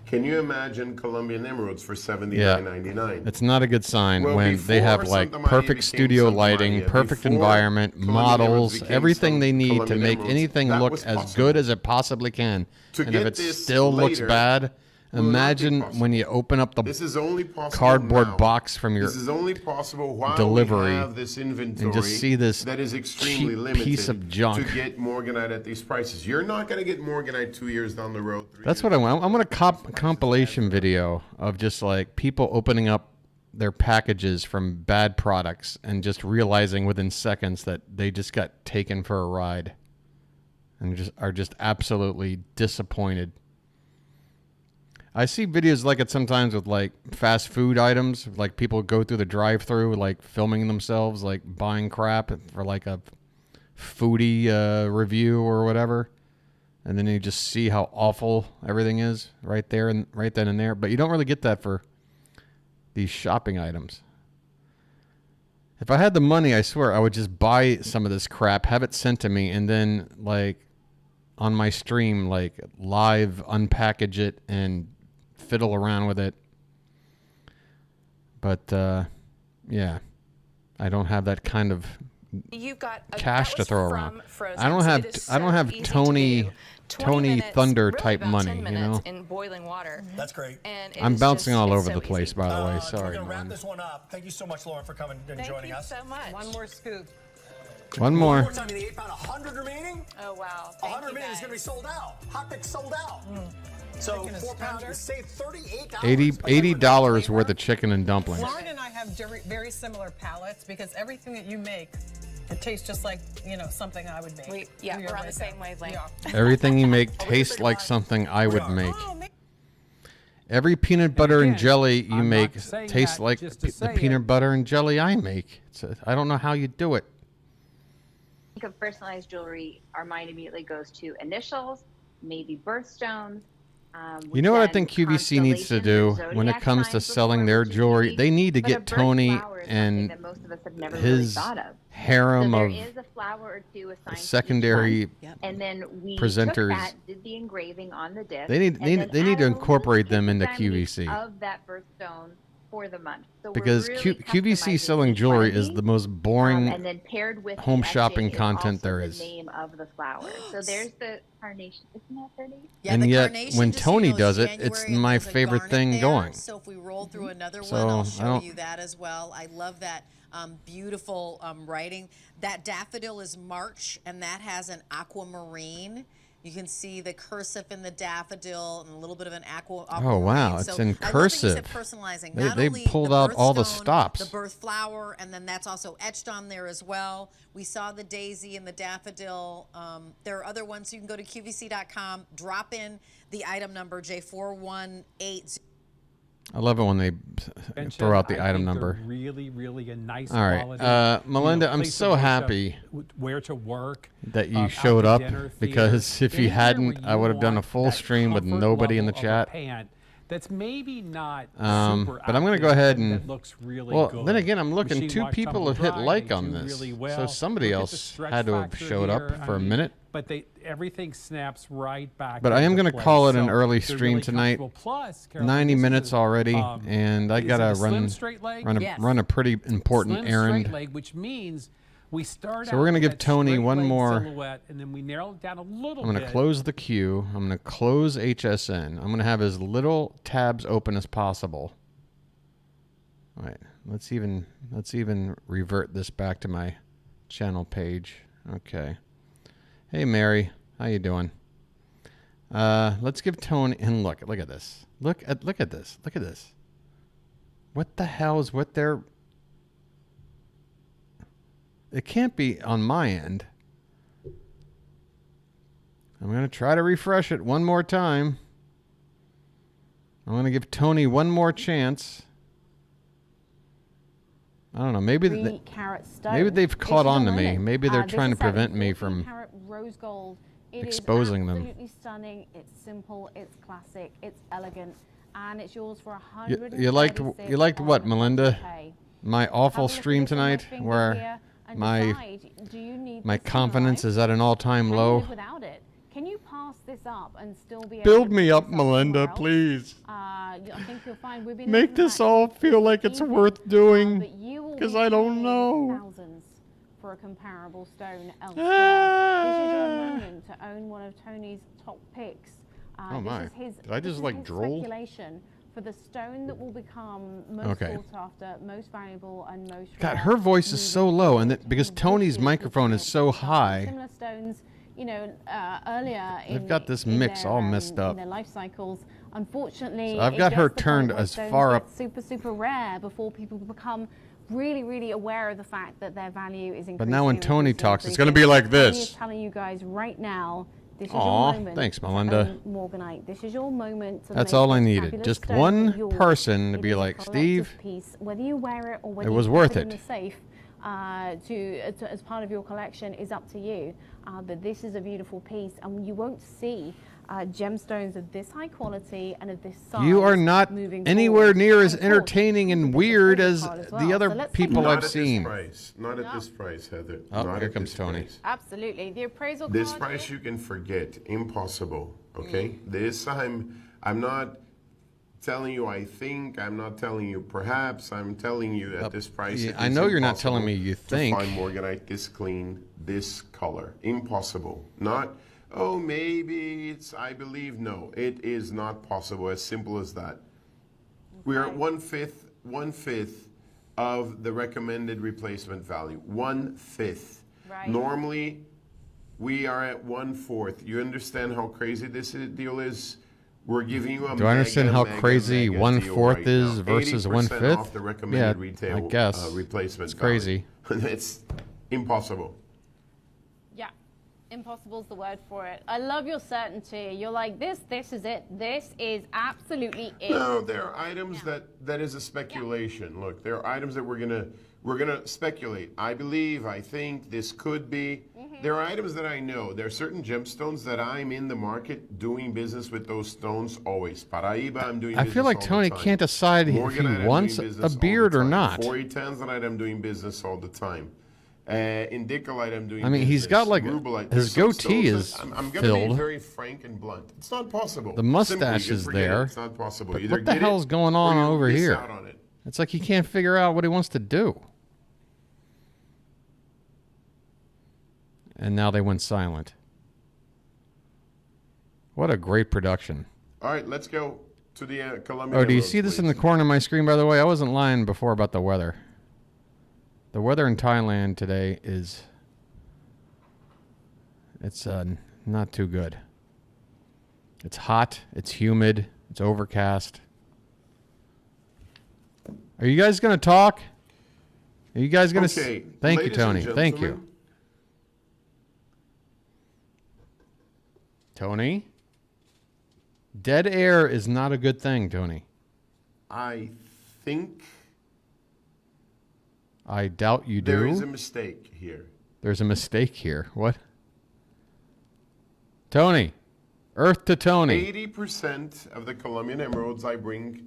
Can you imagine Colombian emeralds for $79.99? It's not a good sign Well, when they have before like Santa Maria perfect became studio Santa lighting, Maria, perfect before environment, Colombian emeralds models, became everything they need to Colombian make emeralds, anything that look was as possible. good as it possibly can. To And if get it this still looks later bad, will not be imagine possible. when you open up the This is only possible cardboard now. box from your This is only possible while delivery we have this inventory and just see this that is extremely cheap limited piece of junk. to get Morganite at these prices. You're not going to get Morganite 2 years down the road. That's what I want. I want a compilation video of just like people opening up their packages from bad products and just realizing within seconds that they just got taken for a ride and are just absolutely disappointed. I see videos like it sometimes with like fast food items, like people go through the drive-through, like filming themselves, like buying crap for like a foodie review or whatever. And then you just see how awful everything is right there and right then and there. But you don't really get that for these shopping items. If I had the money, I swear I would just buy some of this crap, have it sent to me, and then like on my stream, like live unpackage it and fiddle around with it. But yeah, I don't have that kind of You've got cash to throw around. Frozen, I don't so have it is I don't so have easy to Tony do. 20 Tony minutes, Thunder really type about money, 10 you minutes know. in boiling water. That's great. And I'm it's bouncing just- all it's over so the place, easy. by the way. We're Sorry, going to wrap Lauren. this one up. Thank you so much, Lauren, for coming and joining us. Thank you so much. One more scoop. One more. One more time, in the 8 pound, 100 remaining. Oh, wow. 100 remaining is going to be sold out. Hot pick sold out. So Chicken is 4 pounds, tender. you save $38. $80 worth of chicken and dumplings. Lauren and I have very similar palates because everything that you make, it tastes just like, you know, something I would make. We're on the same wavelength. Yeah. Everything you make tastes like something I would make. Every peanut butter and jelly you make tastes like the peanut butter and jelly I make. I don't know how you do it. Think of personalized jewelry, our mind immediately goes to initials, maybe birthstones. You know what I think QVC needs to do when it comes to selling their jewelry? They need to get Tony and his harem of secondary and then we presenters. took that, did the engraving on the disc. They need to incorporate them into QVC. Of that birthstone for the month. So Because we're really QVC selling jewelry is the most boring and then paired with home the shopping etching is content also there the is. name of the flower. So there's the carnation. Isn't that pretty? And yet, when Tony does it, it's my favorite thing going. So if we roll through another So, one, I'll I show don't- you that as well. I love that beautiful writing. That daffodil is March, and that has an aquamarine. You can see the cursive in the daffodil and a little bit of an aquamarine. Oh, wow, it's So in I love that you cursive. said personalizing. They- Not they only pulled the out all the birthstone, stops. the birth flower, and then that's also etched on there as well. We saw the daisy and the daffodil. There are other ones. You can go to QVC.com, drop in the item number J4180. I love it when they throw out the I item think they're number. really a nice All right, quality. Melinda, You know, I'm place so to happy where to work that you out showed to up, dinner, because theater, if you anywhere hadn't, where I you would have done a want full that stream with comfort nobody in the level of a chat. pant that's maybe not super But I'm going to active, go ahead but and that looks really well, good. then again, I'm looking. Machine 2 wash people tumble have hit dry, like they on do this, really so well. somebody Look at the else stretch had to have factor showed here. up for I a mean, minute. But everything snaps right back. But I am going going to call it an early they're stream really tonight. comfortable. Plus, Carolyn, 90 this is minutes already, and I is it gotta a slim run straight leg? run a, Yes. run a pretty important Slim errand. straight leg, which means we start So we're gonna out give with that Tony straight one leg more- silhouette, and then we narrow it down a little I'm going to bit. close the queue. I'm going to close HSN. I'm going to have as little tabs open as possible. All right, let's even revert this back to my channel page. Okay. Hey Mary, how you doing? Let's give Tony, and look at this. Look at this. Look at this. What the hell is what they're? It can't be on my end. I'm going to try to refresh it one more time. I'm going to give Tony one more chance. I don't know. Maybe carat stone. maybe they've caught This is on a to me. lemon. Maybe they're This trying to is a prevent me 14 from. carat rose gold exposing them. It is absolutely stunning. It's simple. It's classic. It's elegant, and it's yours for You liked what, Melinda? My awful stream tonight, where my confidence is at an all-time low. Without it, can you pass this up and still be able Build to me put up, this somewhere Melinda, else? please. I think you'll find we've been Make this all feel like it's worth doing, because I don't know. thousands for a comparable stone elsewhere. This is your moment to own one of Tony's top picks. Oh my! This is his, Did I just like drool? Speculation for the stone that will become most sought after, most valuable, and most God, rare her voice is so low, and because and Tony's this microphone is so high. Similar stones, you know, earlier They've got this mix all messed up. in their life cycles. Unfortunately, So I've it got her gets to the turned point where as stones far get up. super rare before people become really aware of the fact that their value is increasing. But now when Tony increasing, talks, it's increasing. going to be like Tony this. is telling you guys right now, this is Aw, your moment. thanks, to Melinda. own Morganite. This is your moment to That's make all I this needed. fabulous Just stone one yours. person to It be is a like, collector's Steve, piece. Whether you wear it or whether it you was keep worth it in it. the safe as part of your collection is up to you. But this is a beautiful piece, and you won't see gemstones of this high quality and of this size. You are not moving anywhere forward. near as And of course, entertaining and weird as as the well. other So let's people take a I've look. seen. Not at this price, Heather. Oh, Not here at comes this Tony. price. Absolutely. The appraisal This card price you can forget. Impossible. Okay? This I'm not telling you I think, I'm not telling you perhaps, I'm telling you at this price. yeah, it I is know you're not telling impossible me you think. to find Morganite this clean, this color. Impossible. Not, oh, maybe it's, I believe. No, it is not possible. As simple as that. We are at one fifth of the recommended replacement value. 1/5. Right. Normally, we are at 1/4. You understand how crazy this deal is? We're giving you a Do I understand how mega crazy deal 1/4 right is now. versus 80% 1/5? off the recommended Yeah, retail I guess. replacement It's crazy. value. It's impossible. Yeah, impossible's the word for it. I love your certainty. You're like, this is it. This is absolutely it. No, there are items that is a speculation. Look, there are items that we're gonna speculate. I believe, I think, this could be. There are items that I know. There are certain gemstones that I'm in the market doing business with those stones always. Paraíba, I'm doing I business feel like all the Tony time. can't decide if Morganite, he I'm wants doing a business all beard the or time. not. 40 tanzanite, I'm doing business all the time. Indicolite, I'm doing I mean, business. he's got like Rubelite. his There's some goatee stones is that I'm gonna be filled. very frank and blunt. It's not possible. The Simply, mustache you is forget it. there. It's not possible. But Either what the get it hell's going or on you'll over miss here? out on it. It's like he can't figure out what he wants to do. And now they went silent. What a great production. All right, let's go to the Colombian. Oh, do you Emeralds, see this in please. the corner of my screen, by the way? I wasn't lying before about the weather. The weather in Thailand today is... It's not too good. It's hot. It's humid. It's overcast. Are you guys going to talk? Are you guys going to... Okay, Thank you, ladies and Tony. Thank you. gentlemen. Tony? Dead air is not a good thing, Tony. I think I doubt you do. there is a mistake here. There's a mistake here. What? Tony. Earth to Tony. 80% of the Colombian emeralds I bring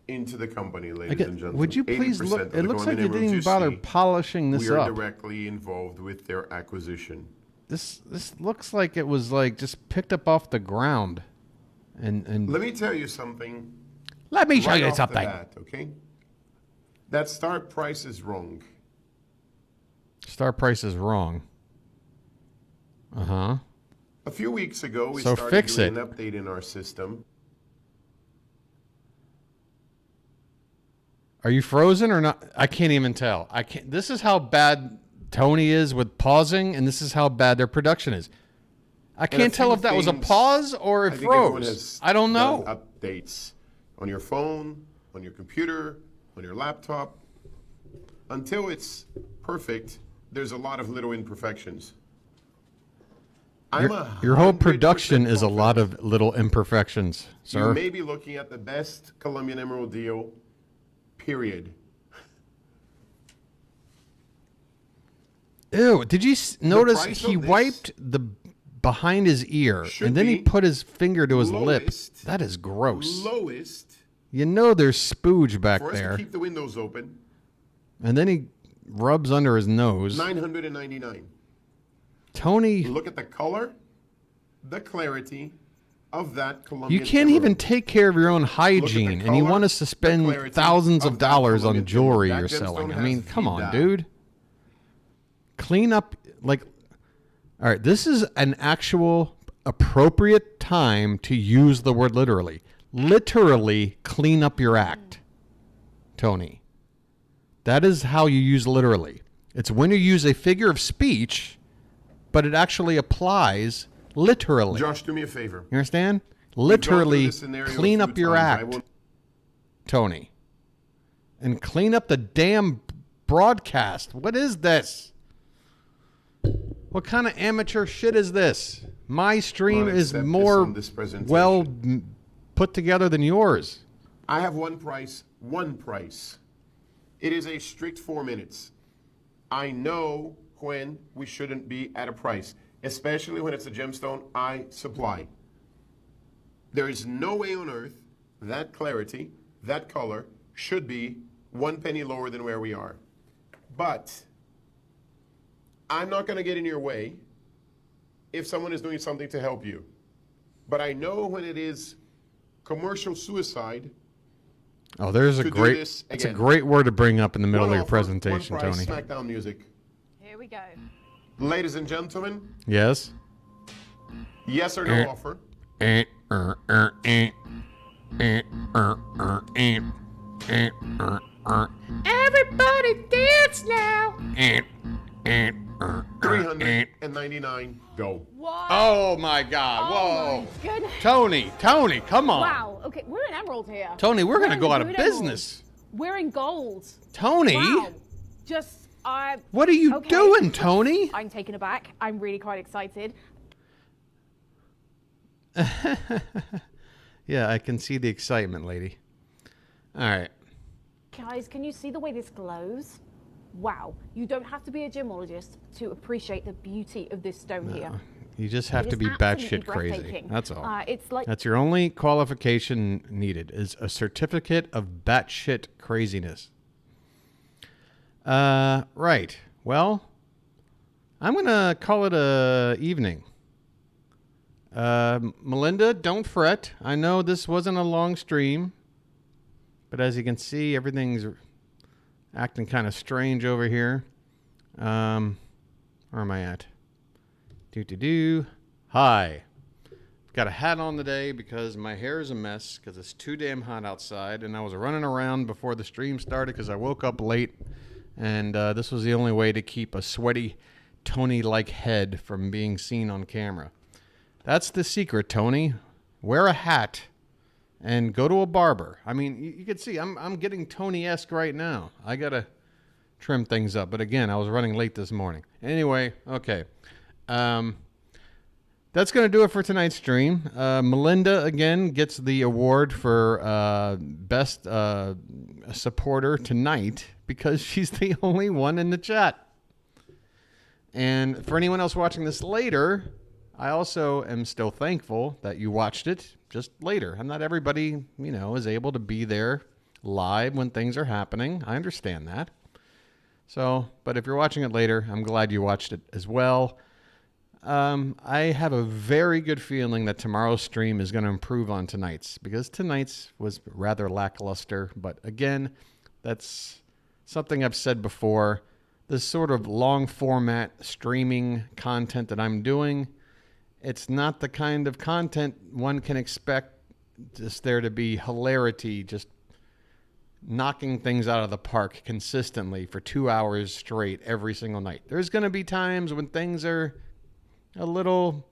into the company, ladies and gentlemen. Would you please 80% look? of It the looks like Colombian you didn't even emeralds bother see, polishing this we are up. directly involved with their acquisition. This looks like it was like just picked up off the ground. And Let me tell you something. Let me show right you off the something. bat, okay? That start price is wrong. Star price is wrong. Uh-huh. A few weeks ago, we So started fix doing it. an update in our system. Are you frozen or not? I can't even tell. I can't. This is how bad Tony is with pausing, and this is how bad their production is. I And a can't tell few if that was a things pause or I it think everyone froze. has I don't know. done updates on your phone, on your computer, on your laptop. Until it's perfect, there's a lot of little imperfections. Your whole production is a lot of little imperfections, sir. You may be looking at the best Colombian emerald deal, period. Ew, did you notice price he of this- wiped the behind his ear, Should and then he be put his finger to his lip. lowest- That is gross. Lowest. You know there's spooge back For us there. to keep the windows open, And then he rubs under his nose. $999. Tony, Look at the color, the clarity of that Colombian you can't emerald. even take care of your own hygiene, and you color, want us to spend clarity thousands of of that dollars on Colombian jewelry emerald. you're That selling. gemstone I mean, has come on, vida. dude. Clean up, like, all right, this is an actual appropriate time to use the word literally. Literally clean up your act, Tony. That is how you use literally. It's when you use a figure of speech, but it actually applies literally. Josh, do me a favor. You understand? We've gone through Literally this scenario a clean few up your times. I act, will- Tony. And clean up the damn broadcast. What is this? What kind of amateur shit is this? My stream Well, is accept this more on this presentation. well put together than yours. I have one price. It is a strict 4 minutes. I know when we shouldn't be at a price, especially when it's a gemstone I supply. There is no way on earth that clarity, that color, should be 1 penny lower than where we are. But I'm not going to get in your way if someone is doing something to help you. But I know when it is commercial suicide. Oh, there's a to do great this it's a again. great word to bring up in the middle One of your offer, presentation, one price, Tony. SmackDown music. Here we go. Ladies and gentlemen, Yes? yes or no offer? Everybody dance now. $399. Go. What? Oh my God! Oh Whoa, my goodness. Tony, come on, Wow. Okay, we're in emerald here. Tony, we're gonna in go out of good emerald. business. We're in gold. Tony, Wow. Just I. what are you Okay. doing, Tony? I'm taken aback. I'm really quite excited. Yeah, I can see the excitement, lady. All right. Guys, can you see the way this glows? Wow. You don't have to be a gemologist to appreciate the beauty of this stone here. You just have It to is be absolutely batshit crazy. breathtaking. That's all. It's like That's your only qualification needed is a certificate of batshit craziness. Right. Well, I'm gonna call it a evening. Melinda, don't fret. I know this wasn't a long stream, but as you can see, everything's acting kind of strange over here. Where am I at? Hi. Got a hat on today because my hair is a mess because it's too damn hot outside, and I was running around before the stream started because I woke up late, and this was the only way to keep a sweaty Tony-like head from being seen on camera. That's the secret, Tony. Wear a hat and go to a barber. I mean, you can see I'm getting Tony-esque right now. I gotta trim things up, but again, I was running late this morning. Anyway, okay. That's going to do it for tonight's stream. Melinda, again, gets the award for best supporter tonight because she's the only one in the chat. And for anyone else watching this later, I also am still thankful that you watched it just later. And not everybody, is able to be there live when things are happening. I understand that. So, but if you're watching it later, I'm glad you watched it as well. I have a very good feeling that tomorrow's stream is going to improve on tonight's because tonight's was rather lackluster. But again, that's something I've said before. This sort of long format streaming content that I'm doing, it's not the kind of content one can expect just there to be hilarity, just knocking things out of the park consistently for 2 hours straight every single night. There's going to be times when things are a little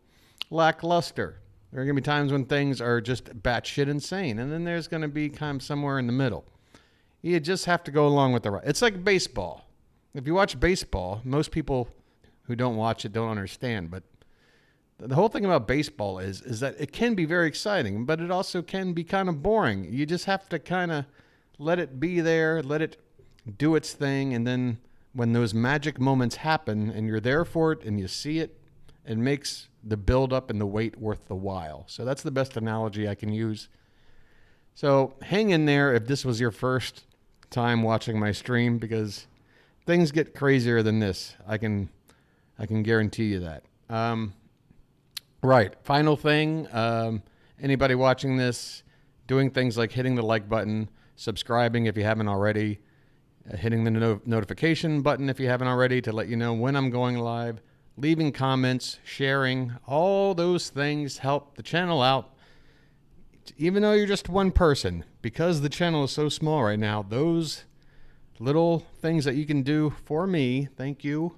lackluster. There are going to be times when things are just batshit insane. And then there's going to be kind of somewhere in the middle. You just have to go along with the ride. It's like baseball. If you watch baseball, most people who don't watch it don't understand. But the whole thing about baseball is that it can be very exciting, but it also can be kind of boring. You just have to kind of let it be there, let it do its thing. And then when those magic moments happen and you're there for it and you see it, it makes the buildup and the wait worth the while. So that's the best analogy I can use. So hang in there if this was your first time watching my stream, because things get crazier than this. I can guarantee you that. Right. Final thing. Anybody watching this, doing things like hitting the like button, subscribing if you haven't already, hitting the notification button if you haven't already to let you know when I'm going live, leaving comments, sharing, all those things help the channel out. Even though you're just one person, because the channel is so small right now, those little things that you can do for me, thank you,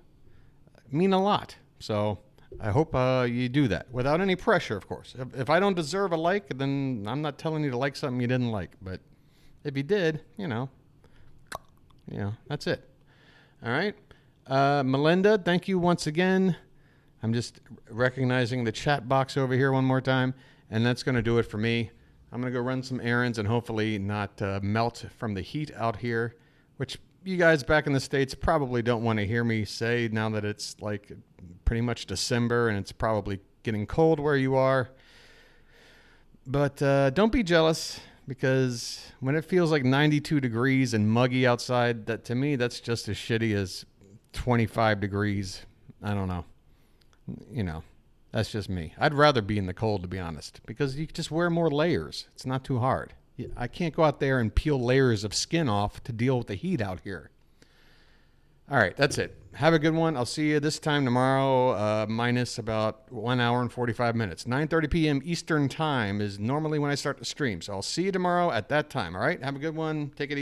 mean a lot. So I hope you do that without any pressure, of course. If I don't deserve a like, then I'm not telling you to like something you didn't like. But if you did, you know, that's it. All right. Melinda, thank you once again. I'm just recognizing the chat box over here one more time. And that's going to do it for me. I'm going to go run some errands and hopefully not melt from the heat out here, which you guys back in the States probably don't want to hear me say now that it's like pretty much December and it's probably getting cold where you are. But don't be jealous, because when it feels like 92 degrees and muggy outside, that to me, that's just as shitty as 25 degrees. I don't know. You know, that's just me. I'd rather be in the cold, to be honest, because you just wear more layers. It's not too hard. I can't go out there and peel layers of skin off to deal with the heat out here. All right, that's it. Have a good one. I'll see you this time tomorrow, minus about 1 hour and 45 minutes. 9:30 p.m. Eastern time is normally when I start the stream. So I'll see you tomorrow at that time. All right, have a good one. Take it easy.